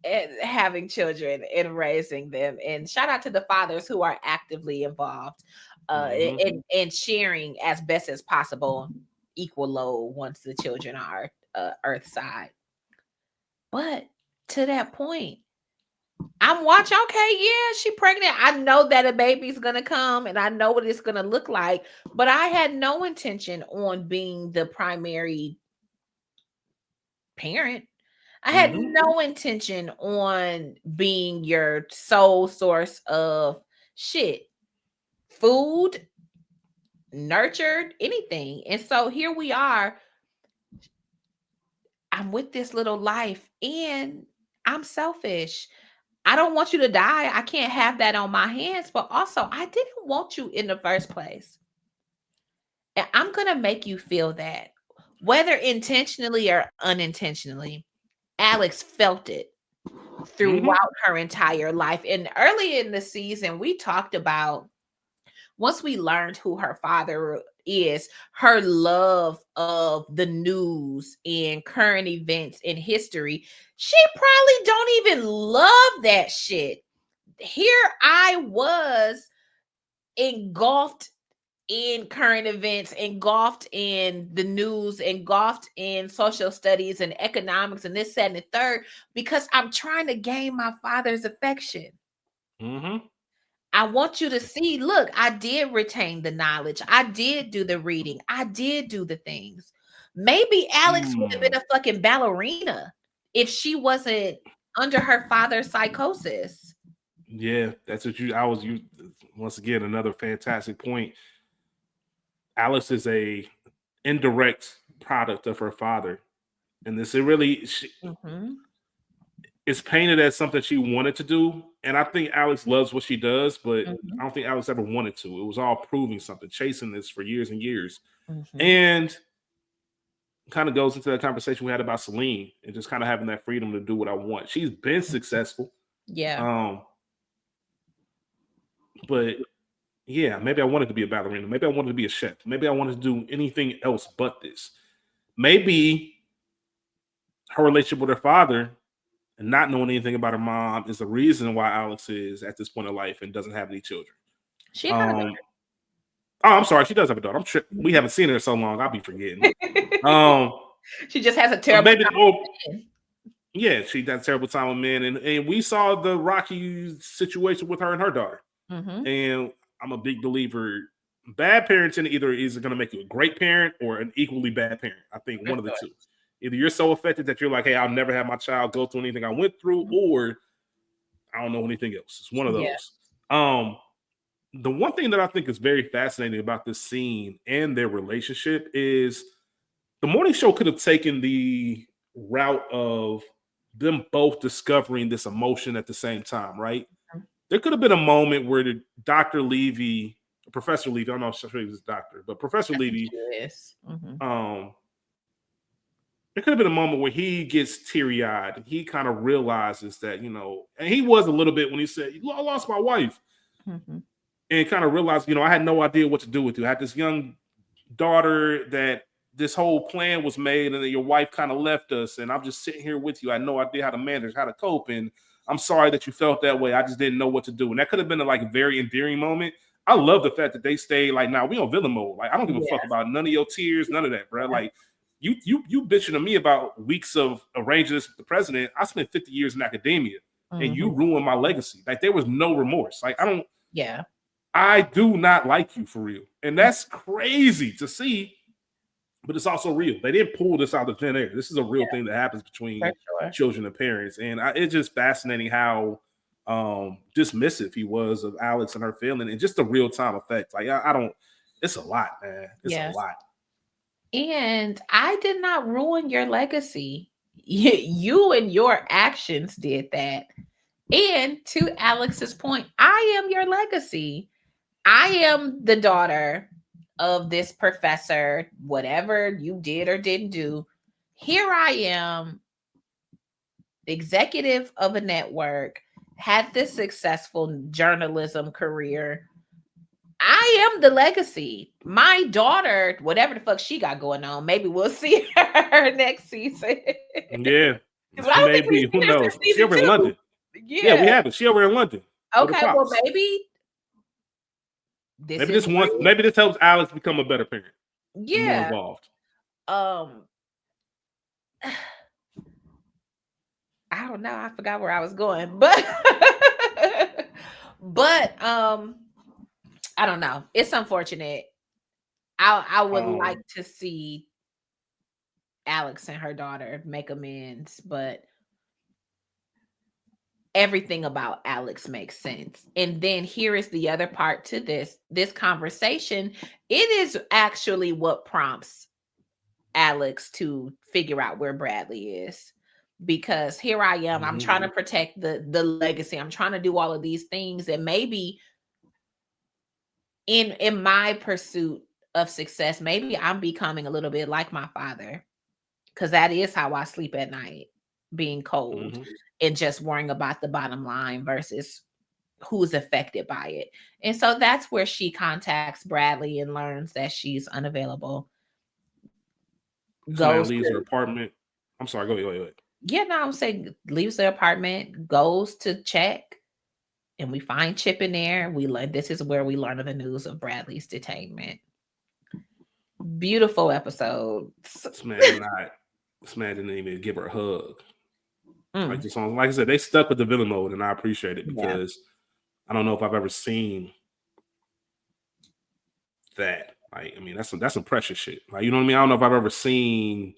and having children and raising them, and shout out to the fathers who are actively involved Hmm. and sharing as best as possible equal load once the children are earth side. But to that point, I'm watching. Okay, yeah, she pregnant. I know that a baby's gonna come, and I know what it's gonna look like. But I had no intention on being the primary parent. I had Hmm. no intention on being your sole source of shit, food, nurtured, anything. And so here we are. I'm with this little life, and I'm selfish. I don't want you to die. I can't have that on my hands. But also, I didn't want you in the first place. And I'm going to make you feel that, whether intentionally or unintentionally. Alex felt it Hmm. throughout her entire life. And early in the season, we talked about once we learned who her father is, her love of the news and current events in history, she probably don't even love that shit. Here I was engulfed in current events, engulfed in the news, engulfed in social studies and economics and this, that, and the third, because I'm trying to gain my father's affection. Hmm. I want you to see, look, I did retain the knowledge. I did do the reading. I did do the things. Maybe Alex would have been a fucking ballerina if she wasn't under her father's psychosis. Yeah, that's what you. I was you. Once again, another fantastic point. Alice is a indirect product of her father, and this it really Mhm. it's painted as something she wanted to do. And I think Alex loves what she does, but I Mhm. don't think Alex ever wanted to. It was all proving something, chasing this for years and years, Mhm. and kind of goes into that conversation we had about Celine and just kind of having that freedom to do what I want. She's been successful, Yeah. um, but yeah, maybe I wanted to be a ballerina. Maybe I wanted to be a chef. Maybe I wanted to do anything else but this. Maybe her relationship with her father and not knowing anything about her mom is the reason why Alex is at this point in life and doesn't have any children. She got a Um, oh, I'm sorry, she does have a daughter. We daughter. haven't seen her in so long. I'll be forgetting. Um, She just has a but terrible maybe, oh, time. yeah, she had a terrible time with men, and we saw the rocky situation with her and her daughter. Mhm. And I'm a big believer. Bad parenting either is going to make you a great parent or an equally bad parent. I think one of the two. Either you're so affected that you're like, hey, I'll never have my child go through anything I went through, or I don't know anything else. It's one of Yeah. those. The one thing that I think is very fascinating about this scene and their relationship is the morning show could have taken the route of them both discovering this emotion at the same time, right? There could have been a moment where the Dr. Levy, Professor Levy, I don't know if he was a doctor, but Professor I think Levy, it is. um, there could have been a moment where he gets teary eyed and he kind of realizes that, and he was a little bit when he said, I lost my wife, and kind of realized, I had no idea what to do with you. I had this young daughter that this whole plan was made, and then your wife kind of left us, and I'm just sitting here with you. I had no idea how to manage, how to cope, and I'm sorry that you felt that way. I just didn't know what to do. And that could have been a very endearing moment. I love the fact that they stayed like, nah, we on villain mode. Like, I don't give a fuck about none of your tears, none of that, bro. Like, you bitching to me about weeks of arranging this with the president. I spent 50 years in academia, and you ruined my legacy. Like, there was no remorse. Like, I do not like you for real. And that's crazy to see, but it's also real. They didn't pull this out of thin air. This is a real thing that happens between children and parents. And it's just fascinating how dismissive he was of Alex and her feeling, and just the real time effect. Like, I don't, it's a lot, man. It's a lot. And I did not ruin your legacy. You and your actions did that. And to Alex's point, I am your legacy. I am the daughter of this professor, whatever you did or didn't do. Here I am, executive of a network, had this successful journalism career. I am the legacy. My daughter, whatever the fuck she got going on, maybe we'll see her next season. Yeah. But I don't think we Maybe. Who see her since knows? She season over in 2. London. Yeah, we haven't. She over in London. Okay, well, maybe maybe this helps Alex become a better parent. Yeah. More involved. I don't know. I forgot where I was going, but I don't know. It's unfortunate. I would like to see Alex and her daughter make amends, but everything about Alex makes sense. And then here is the other part to this conversation. It is actually what prompts Alex to figure out where Bradley is. Because here I am, I'm trying to protect the legacy. I'm trying to do all of these things, and maybe in my pursuit of success, maybe I'm becoming a little bit like my father, because that is how I sleep at night, being cold and just worrying about the bottom line versus who's affected by it. And so that's where she contacts Bradley and learns that she's unavailable. Leaves her apartment. I'm sorry, go ahead. Yeah, no, I'm saying leaves the apartment, goes to check, and we find Chip in there. We learn this is where we learn of the news of Bradley's detainment. Beautiful episode. This man didn't even give her a hug. Like the song, like I said, they stuck with the villain mode, and I appreciate it because I don't know if I've ever seen that. Like, I mean, that's some precious shit. Like, you know what I mean? I don't know if I've ever seen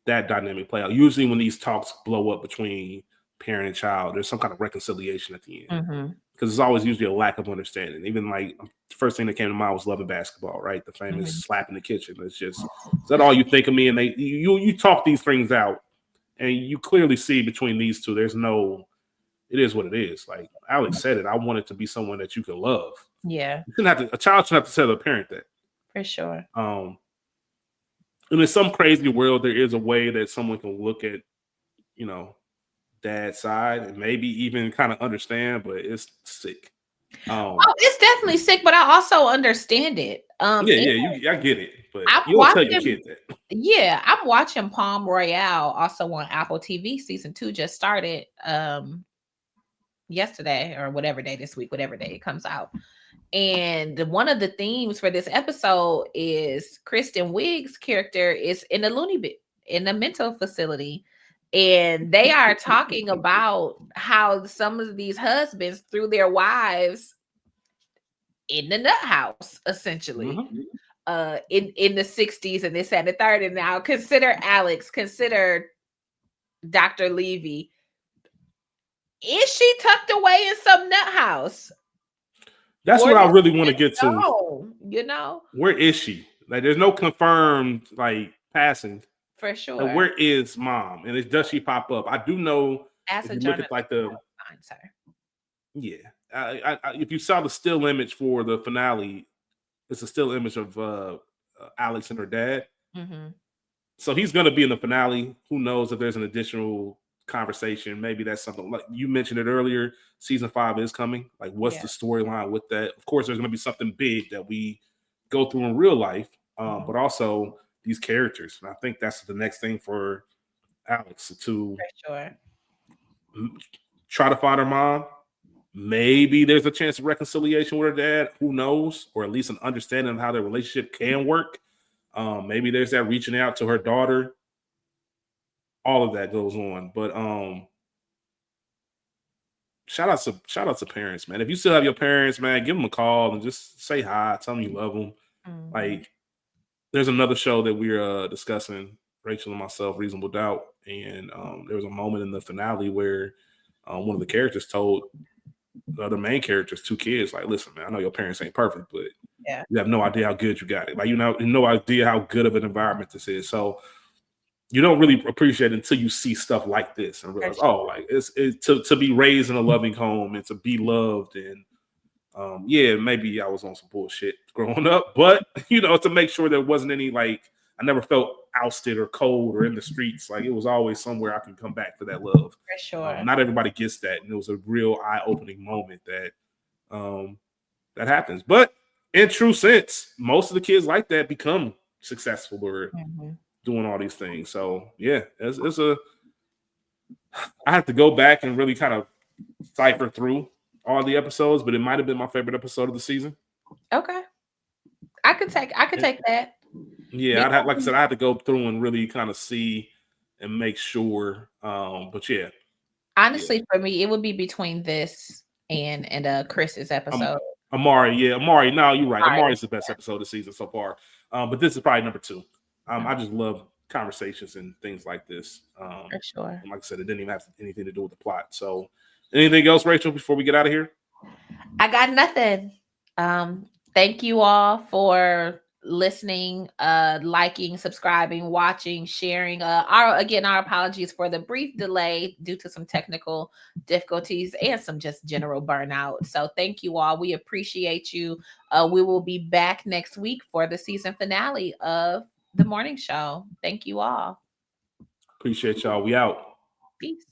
that dynamic play out. Usually, when these talks blow up between parent and child, there's some kind of reconciliation at the end because there's always usually a lack of understanding. Even like the first thing that came to mind was Love and Basketball, right? The famous slap in the kitchen. It's just, is that all you think of me? And you talk these things out, and you clearly see between these two, there's no. It is what it is. Like Alex said it. I want it to be someone that you can love. Yeah. You shouldn't have to. A child shouldn't have to tell a parent that. For sure. And in some crazy world, there is a way that someone can look at, dad's side and maybe even kind of understand, but it's sick. It's definitely sick, but I also understand it. I get it, but you don't tell your kid that. Yeah, I'm watching Palm Royale, also on Apple TV. Season 2 just started yesterday or whatever day this week, whatever day it comes out. And one of the themes for this episode is Kristen Wiig's character is in a mental facility. And they are talking about how some of these husbands threw their wives in the nut house, essentially. Mhm. In the 60s and this and the third. And now consider Alex, consider Dr. Levy. Is she tucked away in some nut house? That's Or what I did really she want to just get to. go? You know? Where is she? Like, there's no confirmed like passing. For Like, sure. where is mom? And does she pop up? I do know As if a you look at journalist, like I the would find her. yeah, if you saw the still image for the finale, it's a still image of Alex and her dad. Mm-hmm. So he's going to be in the finale. Who knows if there's an additional conversation? Maybe that's something like you mentioned it earlier. Season 5 is coming. Like, what's Yeah. the storyline with that? Of course, there's going to be something big that we go through in real life, Mm-hmm. but also these characters. And I think that's the next thing for Alex to For sure. try to find her mom. Maybe there's a chance of reconciliation with her dad. Who knows? Or at least an understanding of how their relationship can work. Maybe there's that reaching out to her daughter. All of that goes on. But shout out to parents, man. If you still have your parents, man, give them a call and just say hi. Tell them you love them. Mm-hmm. Like, there's another show that we're discussing, Rachel and myself, Reasonable Doubt, and there was a moment in the finale where one of the characters told the other main characters, 2 kids, like, listen, man, I know your parents ain't perfect, but Yeah. you have no idea how good you got it. Like, you know, no idea how good of an environment this is. So you don't really appreciate it until you see stuff like this and For realize, oh, sure. like it's to be raised in a loving home and to be loved. And yeah, maybe I was on some bullshit growing up, but to make sure there wasn't any like I never felt ousted or cold or in the streets. Like, it was always somewhere I can come back for that love. For sure. Not everybody gets that, and it was a real eye-opening moment um, that happens. But in true sense, most of the kids like that become successful or Mm-hmm. doing all these things. So yeah, it's a. I have to go back and really kind of cipher through all the episodes, but it might have been my favorite episode of the season. Okay. I could And take that. yeah, like I said, I had to go through and really kind of see and make sure. But yeah, yeah. Honestly, for me, it would be between this and Chris's Um, episode. Amari, yeah, Amari. No, you're right. Sorry. Amari is the best episode of the season so far. But this is probably number 2. I Mm, just love conversations and things like this. for sure. And like I said, it didn't even have anything to do with the plot. So, anything else, Rachel, before we get out of here? I got nothing. Thank you all for listening, liking, subscribing, watching, sharing. Our apologies for the brief delay due to some technical difficulties and some just general burnout. So thank you all. We appreciate you. We will be back next week for the season finale of the morning show. Thank you all. Appreciate y'all. We out. Peace.